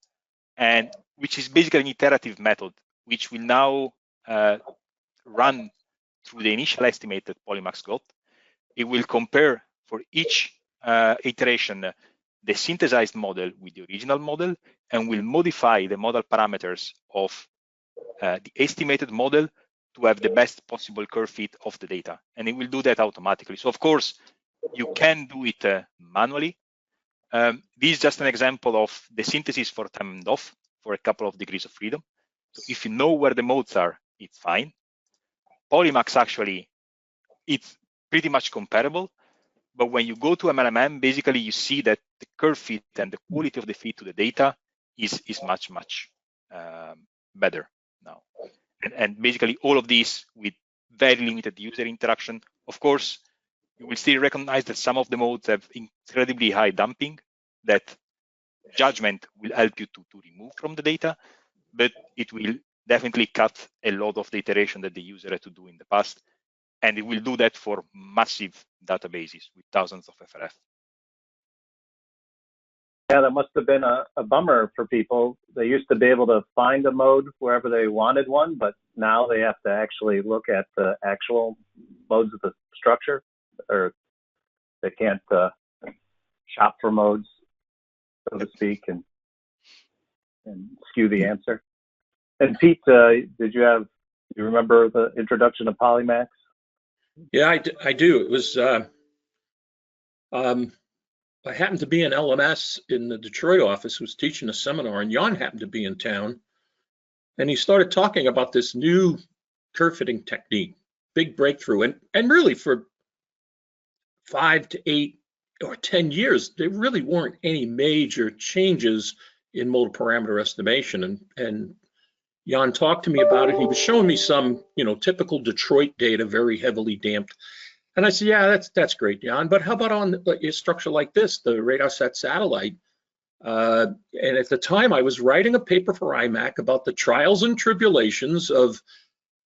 and which is basically an iterative method, which will now run through the initial estimate that Polymax got. It will compare for each iteration the synthesized model with the original model, and will modify the model parameters of the estimated model to have the best possible curve fit of the data. And it will do that automatically. So of course, you can do it manually. This is just an example of the synthesis for time and off for a couple of degrees of freedom. So if you know where the modes are, it's fine. Polymax actually, it's pretty much comparable. But when you go to MLMM, basically you see that the curve fit and the quality of the fit to the data is much, much better now. And basically all of these with very limited user interaction. Of course, you will still recognize that some of the modes have incredibly high damping that judgment will help you to remove from the data, but it will definitely cut a lot of the iteration that the user had to do in the past. And it will do that for massive databases with thousands of FRF. Yeah, that must have been a bummer for people. They used to be able to find a mode wherever they wanted one, but now they have to actually look at the actual modes of the structure, or they can't shop for modes, so to speak, and skew the answer. And Pete, do you remember the introduction of Polymax? Yeah, I do. It was, I happened to be in LMS in the Detroit office, was teaching a seminar, and Jan happened to be in town. And he started talking about this new curve fitting technique, big breakthrough. And really for 5 to 8 or 10 years, there really weren't any major changes in modal parameter estimation. And Jan talked to me about it. He was showing me some, typical Detroit data, very heavily damped. And I said, yeah, that's great, Jan. But how about on a structure like this, the RadarSat satellite? And at the time, I was writing a paper for IMAC about the trials and tribulations of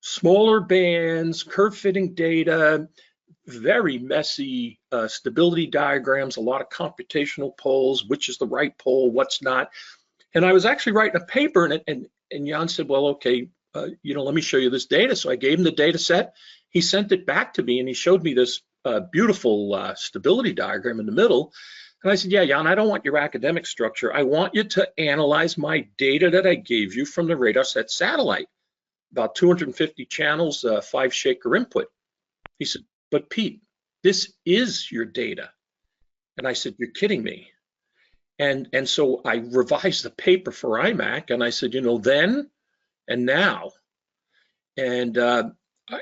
smaller bands, curve fitting data, very messy stability diagrams, a lot of computational poles, which is the right pole, what's not. And I was actually writing a paper, and Jan said, well, okay, let me show you this data. So I gave him the data set. He sent it back to me, and he showed me this beautiful stability diagram in the middle. And I said, yeah, Jan, I don't want your academic structure. I want you to analyze my data that I gave you from the RadarSat satellite, about 250 channels, 5 shaker input. He said, but Pete, this is your data. And I said, you're kidding me. And so I revised the paper for IMAC, and I said, then and now. And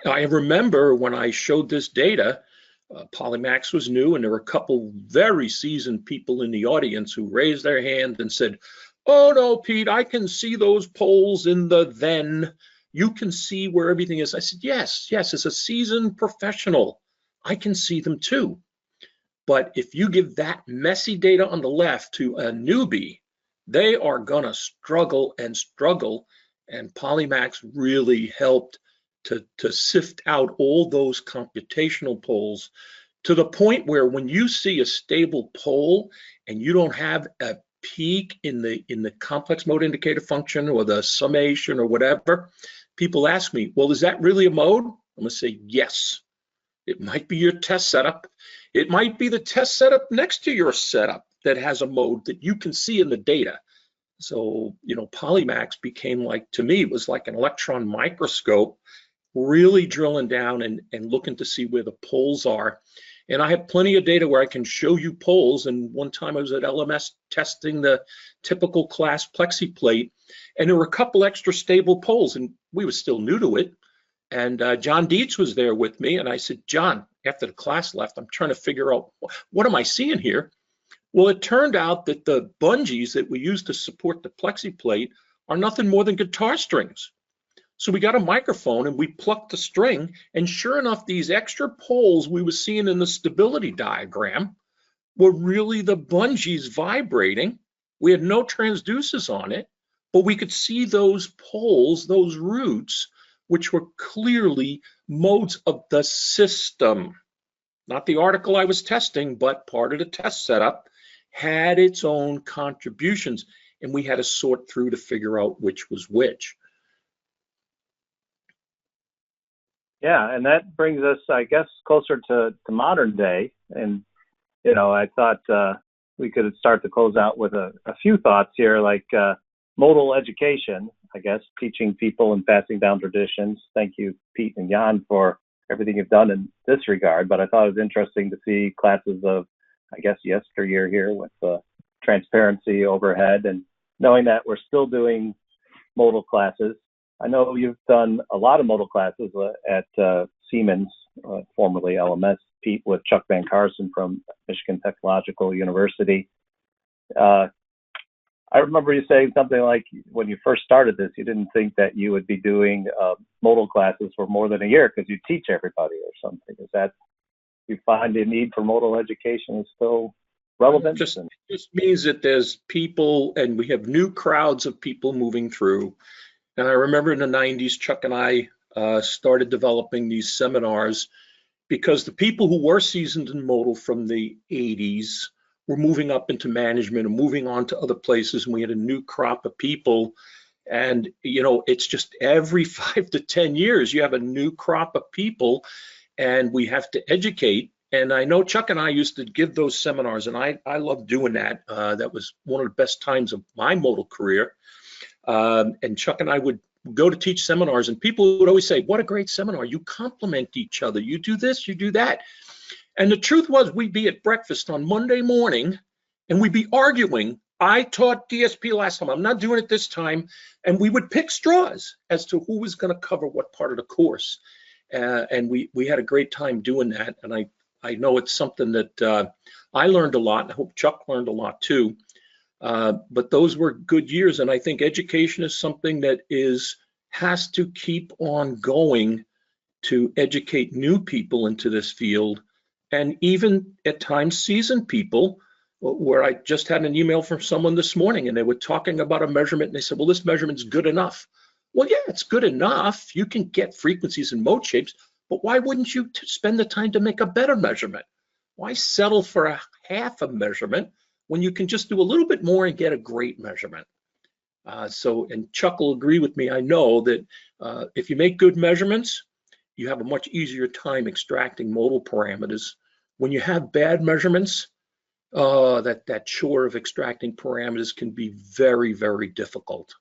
I remember when I showed this data, Polymax was new, and there were a couple very seasoned people in the audience who raised their hand and said, Oh no, Pete, I can see those poles in the then. You can see where everything is. I said, yes, as a seasoned professional, I can see them too. But if you give that messy data on the left to a newbie, they are gonna struggle and struggle. And Polymax really helped to sift out all those computational poles to the point where when you see a stable pole and you don't have a peak in the complex mode indicator function or the summation or whatever, people ask me, well, is that really a mode? I'm gonna say yes. It might be your test setup. It might be the test setup next to your setup that has a mode that you can see in the data. So, Polymax became like, to me, it was like an electron microscope, really drilling down and looking to see where the poles are. And I have plenty of data where I can show you poles. And one time I was at LMS testing the typical class plexi plate, and there were a couple extra stable poles, and we were still new to it. And John Dietz was there with me, and I said, John, after the class left, I'm trying to figure out, what am I seeing here? Well, it turned out that the bungees that we use to support the plexi plate are nothing more than guitar strings. So we got a microphone and we plucked the string, and sure enough, these extra poles we were seeing in the stability diagram were really the bungees vibrating. We had no transducers on it, but we could see those poles, those roots, which were clearly modes of the system. Not the article I was testing, but part of the test setup had its own contributions, and we had to sort through to figure out which was which. Yeah, and that brings us, I guess, closer to modern day. And, I thought we could start to close out with a few thoughts here, like modal education, I guess, teaching people and passing down traditions. Thank you, Pete and Jan, for everything you've done in this regard. But I thought it was interesting to see classes of, I guess, yesteryear here with transparency overhead, and knowing that we're still doing modal classes. I know you've done a lot of modal classes at Siemens, formerly LMS, Pete, with Chuck Van Carson from Michigan Technological University. I remember you saying something like, when you first started this, you didn't think that you would be doing modal classes for more than a year because you teach everybody or something. Is that, you find the need for modal education is still relevant? Just means that there's people, and we have new crowds of people moving through. And I remember in the 90s, Chuck and I started developing these seminars because the people who were seasoned in modal from the 80s were moving up into management and moving on to other places, and we had a new crop of people. And it's just every 5 to 10 years you have a new crop of people, and we have to educate. And I know Chuck and I used to give those seminars, and I love doing that. That was one of the best times of my modal career. And Chuck and I would go to teach seminars, and people would always say, what a great seminar. You complement each other. You do this, you do that. And the truth was, we'd be at breakfast on Monday morning, and we'd be arguing. I taught DSP last time. I'm not doing it this time. And we would pick straws as to who was going to cover what part of the course. And we had a great time doing that. And I know it's something that I learned a lot, and I hope Chuck learned a lot too. But those were good years, and I think education is something that has to keep on going to educate new people into this field, and even at times seasoned people, where I just had an email from someone this morning, and they were talking about a measurement, and they said, well, this measurement's good enough. Well, yeah, it's good enough. You can get frequencies and mode shapes, but why wouldn't you spend the time to make a better measurement? Why settle for a half a measurement when you can just do a little bit more and get a great measurement? And Chuck will agree with me. I know that if you make good measurements, you have a much easier time extracting modal parameters. When you have bad measurements, that chore of extracting parameters can be very, very difficult.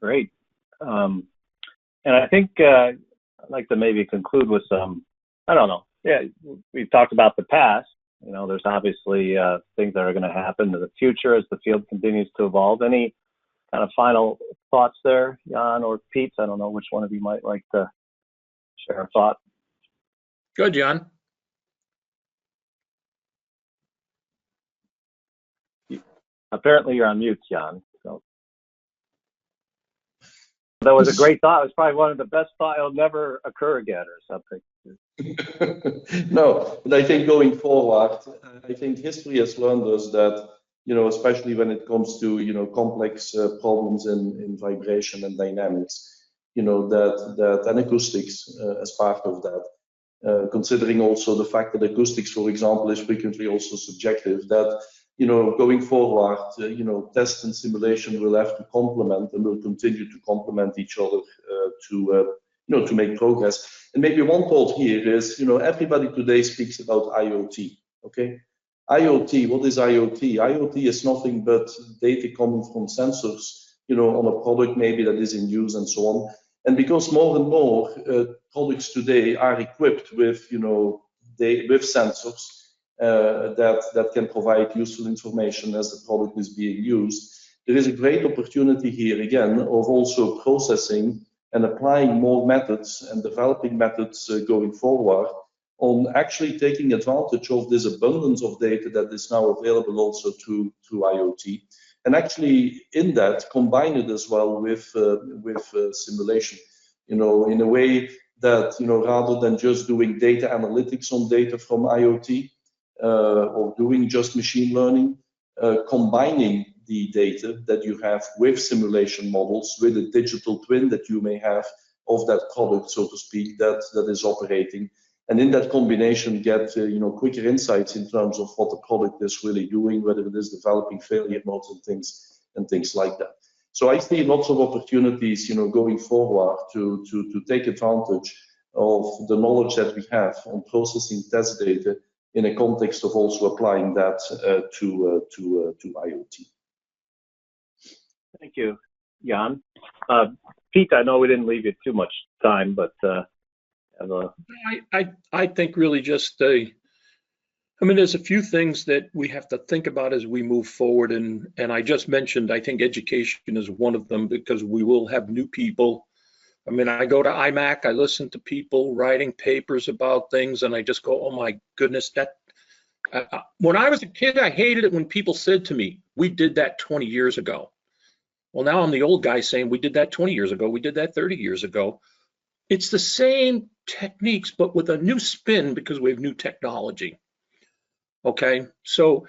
Great. And I think I'd like to maybe conclude with some, I don't know. Yeah, we've talked about the past. There's obviously things that are going to happen in the future as the field continues to evolve. Any kind of final thoughts there, Jan or Pete? I don't know which one of you might like to share a thought. Good, Jan. Apparently you're on mute, Jan. So that was a great thought. It was probably one of the best thoughts. It'll never occur again or something. No, but I think going forward, I think history has learned us that, especially when it comes to, complex problems in vibration and dynamics, that and acoustics as part of that, considering also the fact that acoustics, for example, is frequently also subjective, that, going forward, test and simulation will have to complement and will continue to complement each other to make progress. And maybe one thought here is, everybody today speaks about IoT, okay? IoT, what is IoT? IoT is nothing but data coming from sensors, on a product maybe that is in use and so on. And because more and more products today are equipped with, with sensors that can provide useful information as the product is being used, there is a great opportunity here again of also processing and applying more methods and developing methods going forward on actually taking advantage of this abundance of data that is now available also through IoT, and actually in that combine it as well with simulation, in a way that, rather than just doing data analytics on data from IoT or doing just machine learning, combining the data that you have with simulation models, with a digital twin that you may have of that product, so to speak, that is operating. And in that combination, get quicker insights in terms of what the product is really doing, whether it is developing failure modes and things like that. So I see lots of opportunities, going forward to take advantage of the knowledge that we have on processing test data in a context of also applying that to IoT. Thank you, Jan. Pete, I know we didn't leave you too much time, but I think really just there's a few things that we have to think about as we move forward, and I just mentioned, I think education is one of them, because we will have new people. I go to IMAC, I listen to people writing papers about things, and I just go, oh my goodness, when I was a kid, I hated it when people said to me, we did that 20 years ago. Well, now I'm the old guy saying we did that 20 years ago, we did that 30 years ago. It's the same techniques, but with a new spin because we have new technology. Okay, so,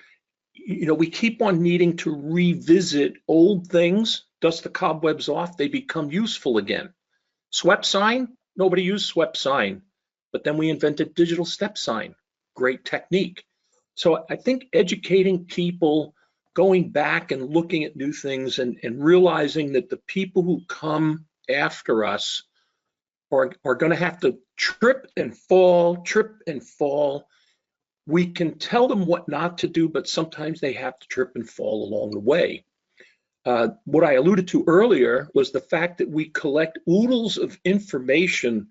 we keep on needing to revisit old things, dust the cobwebs off, they become useful again. Swept sign, nobody used swept sign, but then we invented digital step sign, great technique. So I think educating people, going back and looking at new things and realizing that the people who come after us are going to have to trip and fall. We can tell them what not to do, but sometimes they have to trip and fall along the way. What I alluded to earlier was the fact that we collect oodles of information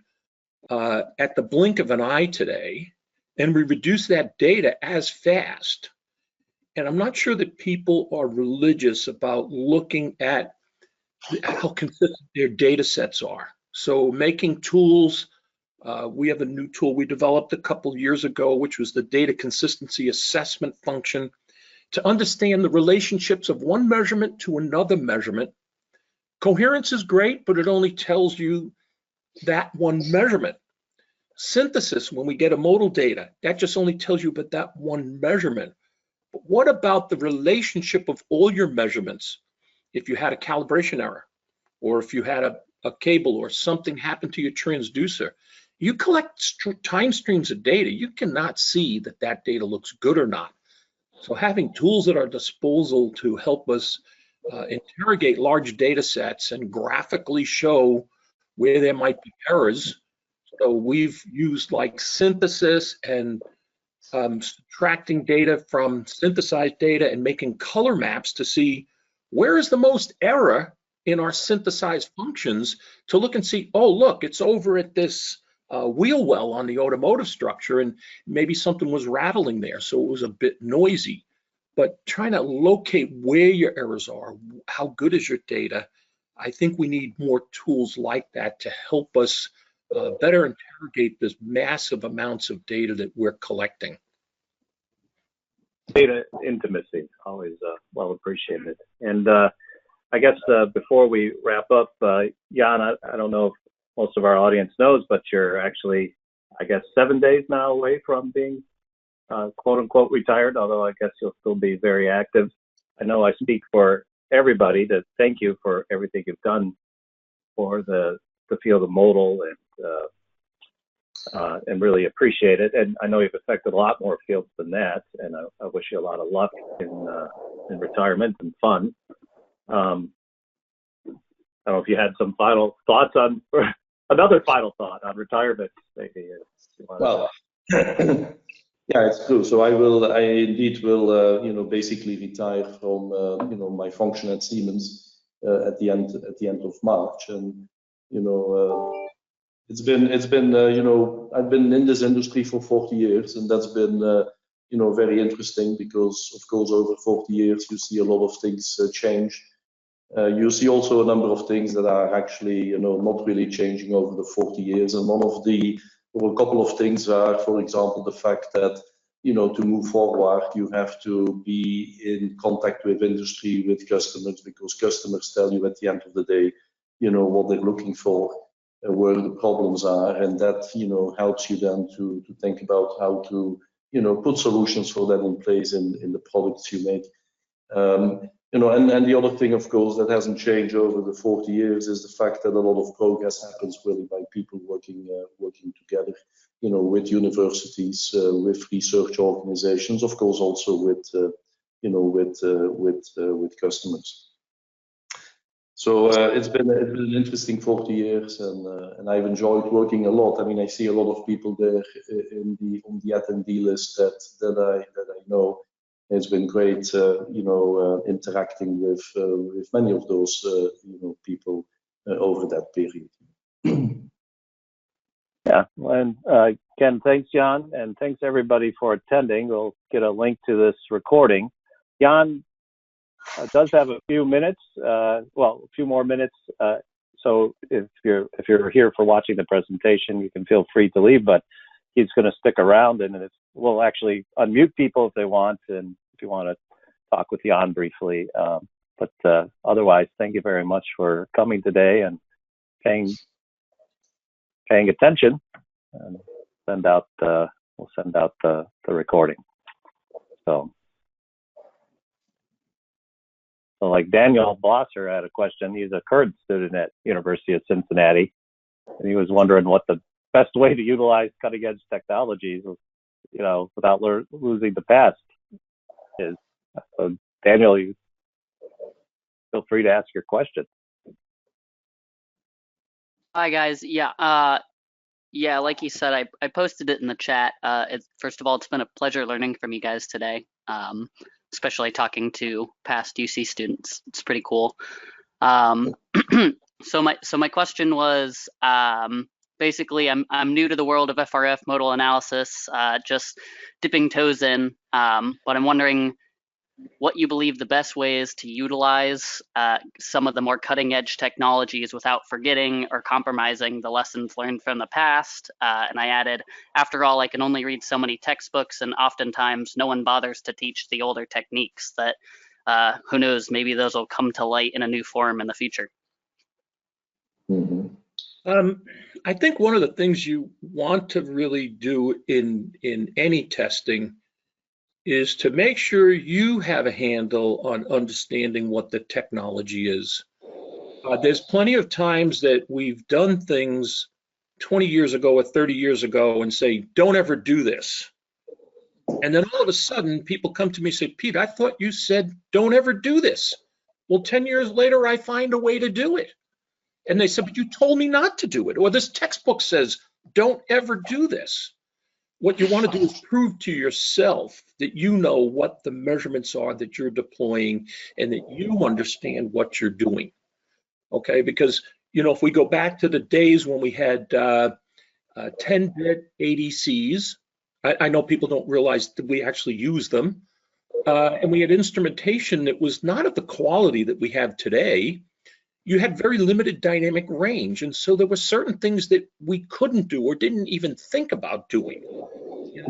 at the blink of an eye today, and we reduce that data as fast. And I'm not sure that people are religious about looking at how consistent their data sets are. So making tools, we have a new tool we developed a couple years ago, which was the data consistency assessment function, to understand the relationships of one measurement to another measurement. Coherence is great, but it only tells you that one measurement. Synthesis, when we get a modal data, that just only tells you about that one measurement. But what about the relationship of all your measurements? If you had a calibration error, or if you had a cable or something happened to your transducer, you collect time streams of data. You cannot see that that data looks good or not. So having tools at our disposal to help us interrogate large data sets and graphically show where there might be errors. So we've used like synthesis and subtracting data from synthesized data and making color maps to see where is the most error in our synthesized functions, to look and see, oh, look, it's over at this wheel well on the automotive structure, and maybe something was rattling there, so it was a bit noisy. But trying to locate where your errors are, how good is your data, I think we need more tools like that to help us better interrogate this massive amounts of data that we're collecting. data intimacy, always well appreciated. And I guess before we wrap up, Jan, I don't know if most of our audience knows, but you're actually, I guess, 7 days now away from being quote unquote retired, although I guess you'll still be very active. I know I speak for everybody to thank you for everything you've done for the field of modal and really appreciate it. And I know you've affected a lot more fields than that, and I wish you a lot of luck in retirement and fun. I don't know if you had some final thoughts on, or another final thought on retirement, maybe. Well, yeah, it's true. So I indeed will, basically retire from, my function at Siemens at the end of March, and it's been, I've been in this industry for 40 years, and that's been, very interesting because, of course, over 40 years you see a lot of things change. You see also a number of things that are actually, not really changing over the 40 years, and a couple of things are, for example, the fact that, to move forward, you have to be in contact with industry, with customers, because customers tell you at the end of the day, what they're looking for, where the problems are, and that, helps you then to think about how to, put solutions for that in place in the products you make. And the other thing, of course, that hasn't changed over the 40 years is the fact that a lot of progress happens really by people working together, with universities, with research organizations, of course, also with customers. So it's been an interesting 40 years, and I've enjoyed working a lot. I mean, I see a lot of people there on the attendee list that I know. It's been great, interacting with many of those, people over that period. Yeah, and again, thanks, Jan, and thanks everybody for attending. We'll get a link to this recording. Jan does have a few minutes, a few more minutes. So if you're here for watching the presentation, you can feel free to leave, but he's going to stick around, and we'll actually unmute people if they want, and if you want to talk with Jan briefly. But otherwise, thank you very much for coming today and paying attention. And we'll send out the recording. So like Daniel Blosser had a question. He's a current student at University of Cincinnati, and he was wondering what the best way to utilize cutting-edge technologies, without losing the past is. So Daniel, you feel free to ask your question. Hi guys. Yeah, like you said, I posted it in the chat. First of all, it's been a pleasure learning from you guys today, especially talking to past UC students. It's pretty cool. So my question was, basically, I'm new to the world of FRF modal analysis, just dipping toes in, but I'm wondering what you believe the best way is to utilize some of the more cutting edge technologies without forgetting or compromising the lessons learned from the past. And I added, after all, I can only read so many textbooks, and oftentimes no one bothers to teach the older techniques that, who knows, maybe those will come to light in a new form in the future. Mm-hmm. I think one of the things you want to really do in any testing is to make sure you have a handle on understanding what the technology is. There's plenty of times that we've done things 20 years ago or 30 years ago and say, don't ever do this. And then all of a sudden, people come to me and say, Pete, I thought you said, don't ever do this. Well, 10 years later, I find a way to do it. And they said, but you told me not to do it. Or this textbook says, don't ever do this. What you want to do is prove to yourself that you know what the measurements are that you're deploying and that you understand what you're doing. Okay, because, if we go back to the days when we had 10-bit ADCs, I know people don't realize that we actually use them, and we had instrumentation that was not of the quality that we have today. You had very limited dynamic range, and so there were certain things that we couldn't do or didn't even think about doing.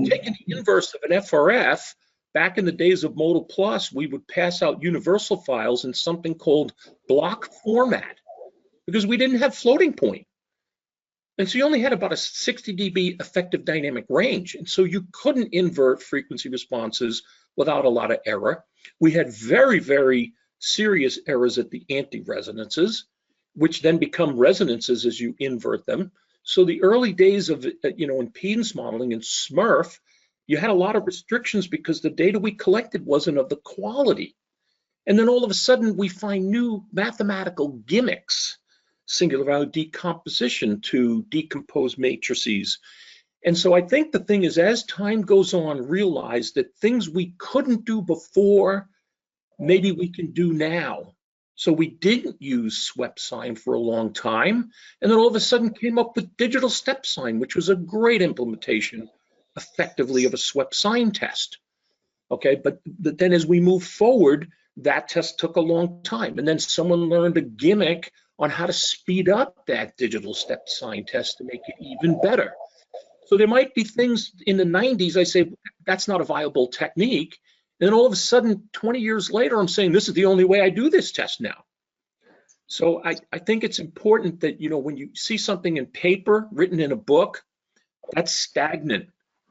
Taking the inverse of an FRF, back in the days of Modal Plus, we would pass out universal files in something called block format because we didn't have floating point. And so you only had about a 60 dB effective dynamic range. And so you couldn't invert frequency responses without a lot of error. We had very, very serious errors at the anti-resonances, which then become resonances as you invert them. So the early days of, impedance modeling in SMRF, you had a lot of restrictions because the data we collected wasn't of the quality. And then all of a sudden we find new mathematical gimmicks, singular value decomposition to decompose matrices. And so I think the thing is, as time goes on, realize that things we couldn't do before, maybe we can do now. So we didn't use swept sign for a long time, and then all of a sudden came up with digital step sign, which was a great implementation effectively of a swept sign test. Okay, but then as we move forward, that test took a long time, and then someone learned a gimmick on how to speed up that digital step sign test to make it even better. So there might be things in the 90s I say that's not a viable technique, and then all of a sudden 20 years later I'm saying this is the only way I do this test now. So I think it's important that, when you see something in paper written in a book, that's stagnant.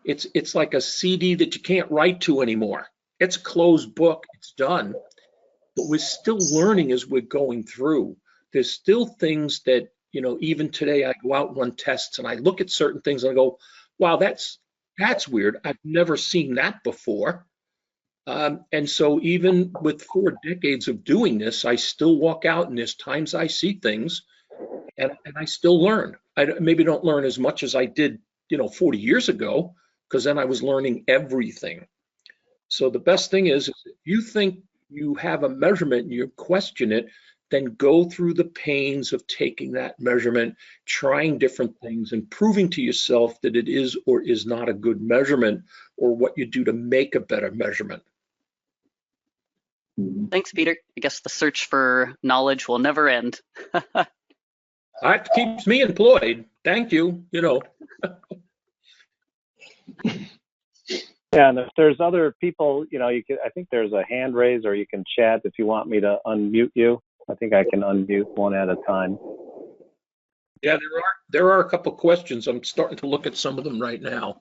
It's like a CD that you can't write to anymore. It's a closed book, it's done. But we're still learning as we're going through. There's still things that, even today I go out and run tests and I look at certain things and I go, wow, that's weird. I've never seen that before. And so even with 4 decades of doing this, I still walk out and there's times I see things and I still learn. I maybe don't learn as much as I did, 40 years ago, because then I was learning everything. So the best thing is if you think you have a measurement and you question it, then go through the pains of taking that measurement, trying different things, and proving to yourself that it is or is not a good measurement, or what you do to make a better measurement. Thanks, Peter. I guess the search for knowledge will never end. That keeps me employed. Thank you. Yeah, and if there's other people, I think there's a hand raise, or you can chat if you want me to unmute you. I think I can unmute one at a time. Yeah, there are a couple questions. I'm starting to look at some of them right now.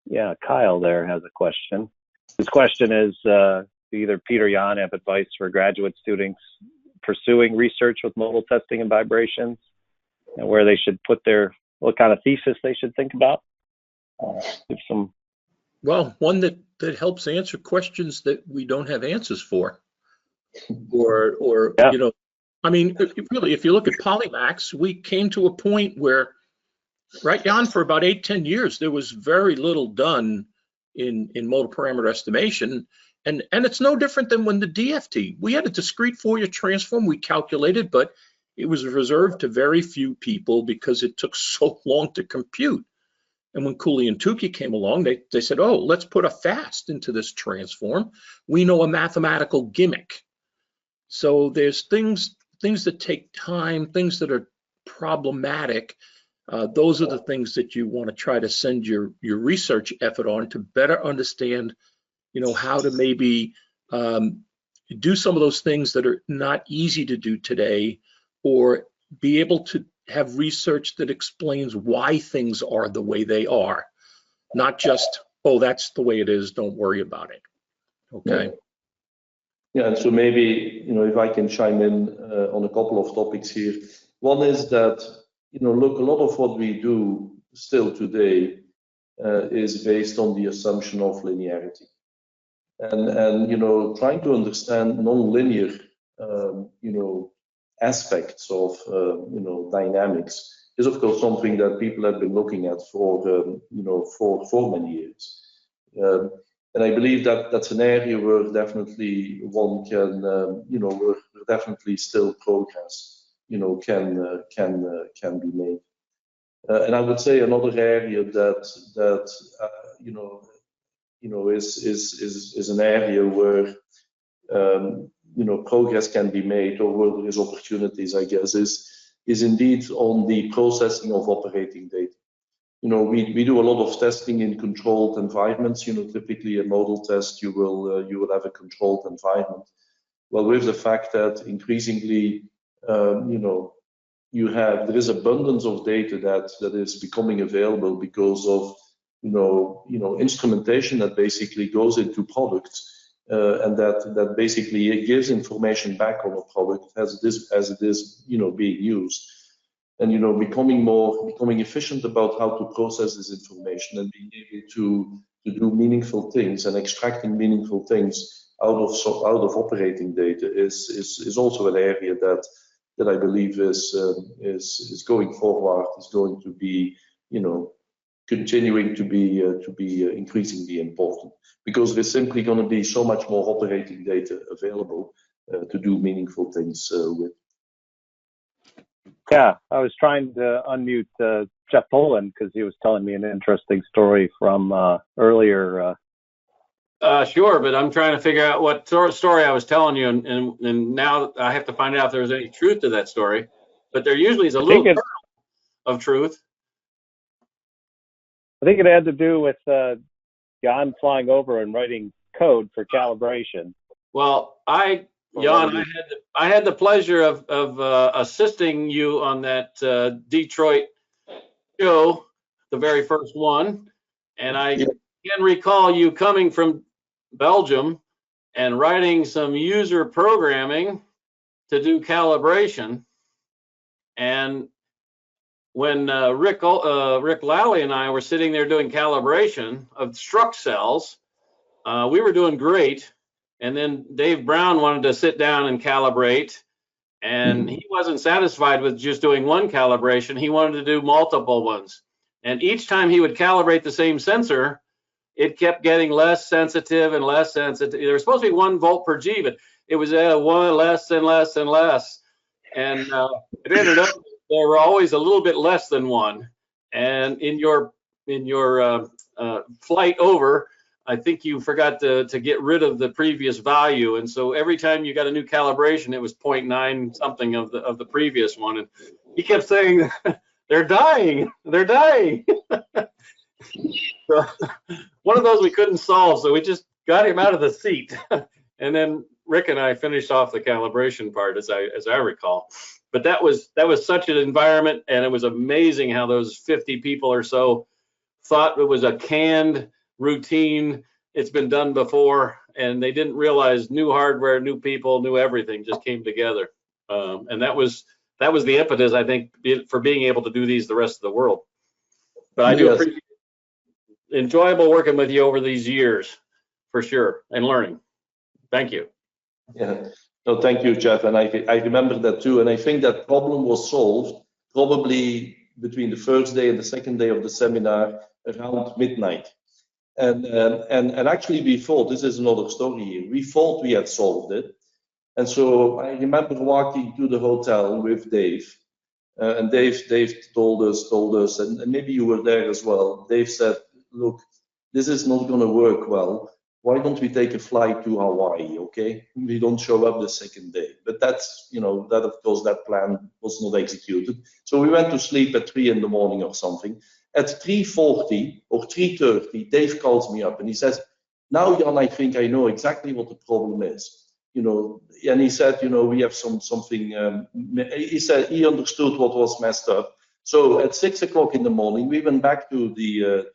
Yeah, Kyle there has a question. His question is, do either Peter or Jan have advice for graduate students pursuing research with modal testing and vibrations, and where they should put what kind of thesis they should think about? Give some. Well, one that helps answer questions that we don't have answers for, or yeah. I mean, really, if you look at Polymax, we came to a point where, right, Jan, for about 8-10 years, there was very little done in modal parameter estimation, and it's no different than when the DFT. We had a discrete Fourier transform we calculated, but it was reserved to very few people because it took so long to compute. And when Cooley and Tukey came along, they said, oh, let's put a fast into this transform. We know a mathematical gimmick. So there's things that take time, things that are problematic. Those are the things that you want to try to send your research effort on to better understand, how to maybe do some of those things that are not easy to do today, or be able to have research that explains why things are the way they are, not just, oh, that's the way it is, don't worry about it. Okay. Yeah, and so maybe, if I can chime in on a couple of topics here. One is that, look, a lot of what we do still today is based on the assumption of linearity. And trying to understand non-linear, aspects of, dynamics is, of course, something that people have been looking at for many years. And I believe that that's an area where definitely one can, where definitely still progress, can be made. And I would say another area that is an area where progress can be made, or where there is opportunities, I guess, is indeed on the processing of operating data. we do a lot of testing in controlled environments. Typically a model test, you will have a controlled environment. Well, with the fact that increasingly, there is abundance of data that is becoming available because of instrumentation that basically goes into products, and that basically it gives information back on a product as it is being used, and becoming efficient about how to process this information and being able to do meaningful things and extracting meaningful things out of operating data is also an area that I believe is going forward, is going to be continuing to be increasingly important, because there's simply going to be so much more operating data available to do meaningful things with. Yeah, I was trying to unmute Jeff Poland because he was telling me an interesting story from earlier. Sure, but I'm trying to figure out what story I was telling you, and now I have to find out if there's any truth to that story. But there usually is a little kernel of truth. I think it had to do with Jan flying over and writing code for calibration. Well, Jan, I had the pleasure of assisting you on that Detroit show, the very first one, and I can recall you coming from Belgium and writing some user programming to do calibration. And when Rick Lally and I were sitting there doing calibration of struct cells, we were doing great. And then Dave Brown wanted to sit down and calibrate, and he wasn't satisfied with just doing one calibration. He wanted to do multiple ones. And each time he would calibrate the same sensor, it kept getting less sensitive and less sensitive. There was supposed to be 1 volt per G, but it was one less and less and less. And it ended up there were always a little bit less than 1. And in your flight over, I think you forgot to get rid of the previous value. And so every time you got a new calibration, it was 0.9 something of the previous one. And he kept saying, they're dying. So, one of those we couldn't solve, so we just got him out of the seat. And then Rick and I finished off the calibration part, as I recall. But that was such an environment, and it was amazing how those 50 people or so thought it was a canned routine. It's been done before, and they didn't realize new hardware, new people, new everything just came together. And that was the impetus, I think, for being able to do these the rest of the world. But I do appreciate enjoyable working with you over these years, for sure, and learning. Thank you. Yeah, no, thank you, Jeff. And I remember that too. And I think that problem was solved probably between the first day and the second day of the seminar around midnight. And actually we thought, this is another story here, we thought we had solved it. And so I remember walking to the hotel with Dave, and Dave told us, and maybe you were there as well. Dave said, look, this is not going to work well. Why don't we take a flight to Hawaii, okay? We don't show up the second day. But that's, that of course, that plan was not executed. So we went to sleep at 3 in the morning or something. At 3:40 or 3:30, Dave calls me up and he says, now, Jan, I think I know exactly what the problem is. And he said, we have something, he said he understood what was messed up. So at 6 o'clock in the morning, we went back to the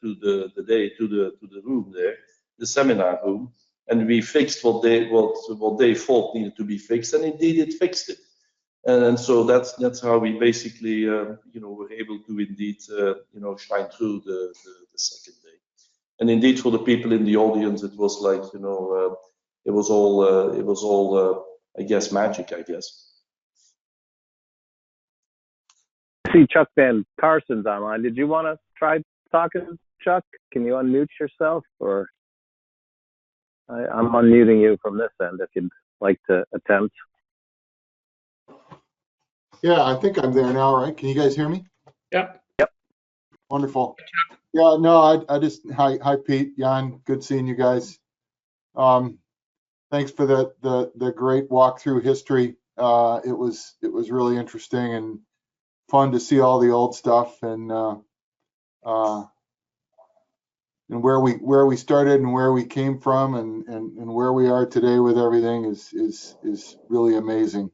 room there, the seminar room, and we fixed what they thought needed to be fixed, and indeed it fixed it. And so that's how we basically, were able to indeed, shine through the second day. And indeed, for the people in the audience, it was like, it was all, I guess, magic, I guess. I see Chuck Van Carson's online. Did you want to try talking, Chuck? Can you unmute yourself, or I'm unmuting you from this end if you'd like to attempt. Yeah, I think I'm there now, right? Can you guys hear me? Yep. Wonderful. Yeah, no, I just, hi Pete, Jan, good seeing you guys. Thanks for the great walkthrough history. It was really interesting and fun to see all the old stuff, and and where we started and where we came from and where we are today with everything is really amazing.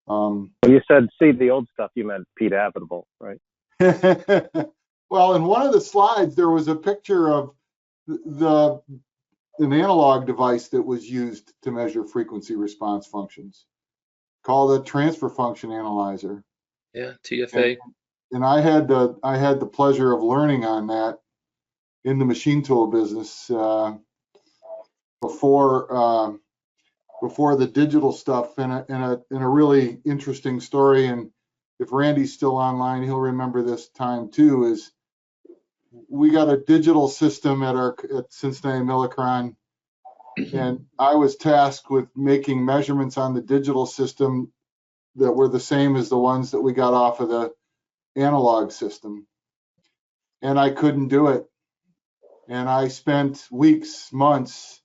When you said see the old stuff, you meant Pete Habitable, right? Well, in one of the slides, there was a picture of an analog device that was used to measure frequency response functions called a transfer function analyzer. Yeah, TFA. And I had the pleasure of learning on that in the machine tool business before the digital stuff, in a really interesting story. And if Randy's still online, he'll remember this time too. Is we got a digital system at Cincinnati Millicron, and I was tasked with making measurements on the digital system that were the same as the ones that we got off of the analog system, and I couldn't do it. And I spent weeks, months,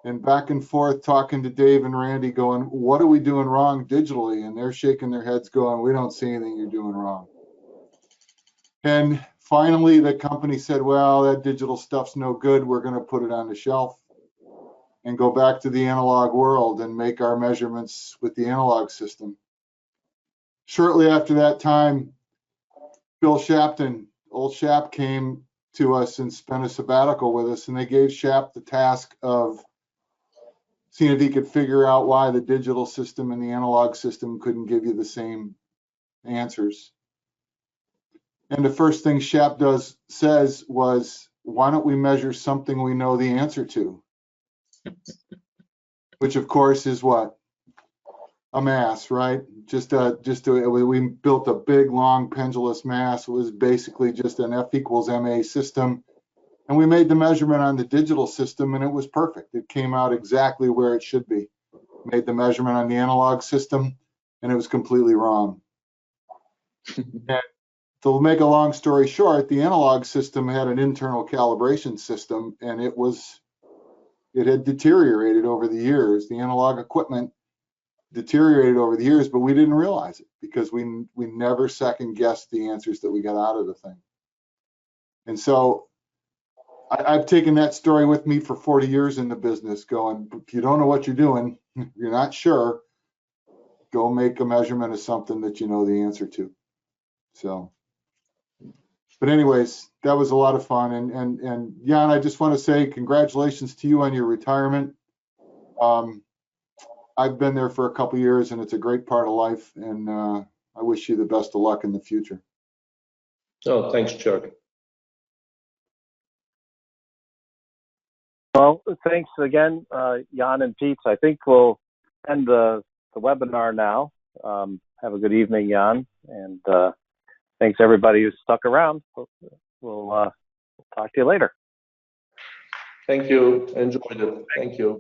and back and forth talking to Dave and Randy going, what are we doing wrong digitally? And they're shaking their heads going, we don't see anything you're doing wrong. And finally, the company said, well, that digital stuff's no good. We're going to put it on the shelf and go back to the analog world and make our measurements with the analog system. Shortly after that time, Bill Shapton, old Shap, came to us and spent a sabbatical with us, and they gave Shap the task of seeing if he could figure out why the digital system and the analog system couldn't give you the same answers. And the first thing Shap says was, why don't we measure something we know the answer to? Which of course is what? A mass, right? We built a big, long, pendulous mass. It was basically just an F equals MA system. And we made the measurement on the digital system, and it was perfect. It came out exactly where it should be. Made the measurement on the analog system, and it was completely wrong. And to make a long story short, the analog system had an internal calibration system, and it had deteriorated over the years. The analog equipment deteriorated over the years, but we didn't realize it because we never second guessed the answers that we got out of the thing. And so I've taken that story with me for 40 years in the business, going, if you don't know what you're doing, you're not sure, go make a measurement of something that you know the answer to. So, but anyways, that was a lot of fun. And Jan, I just want to say congratulations to you on your retirement. I've been there for a couple of years, and it's a great part of life, and I wish you the best of luck in the future. Oh, thanks, Chuck. Well, thanks again, Jan and Pete. I think we'll end the webinar now. Have a good evening, Jan, and thanks everybody who's stuck around. We'll talk to you later. Thank you. Enjoyed it. Thank you.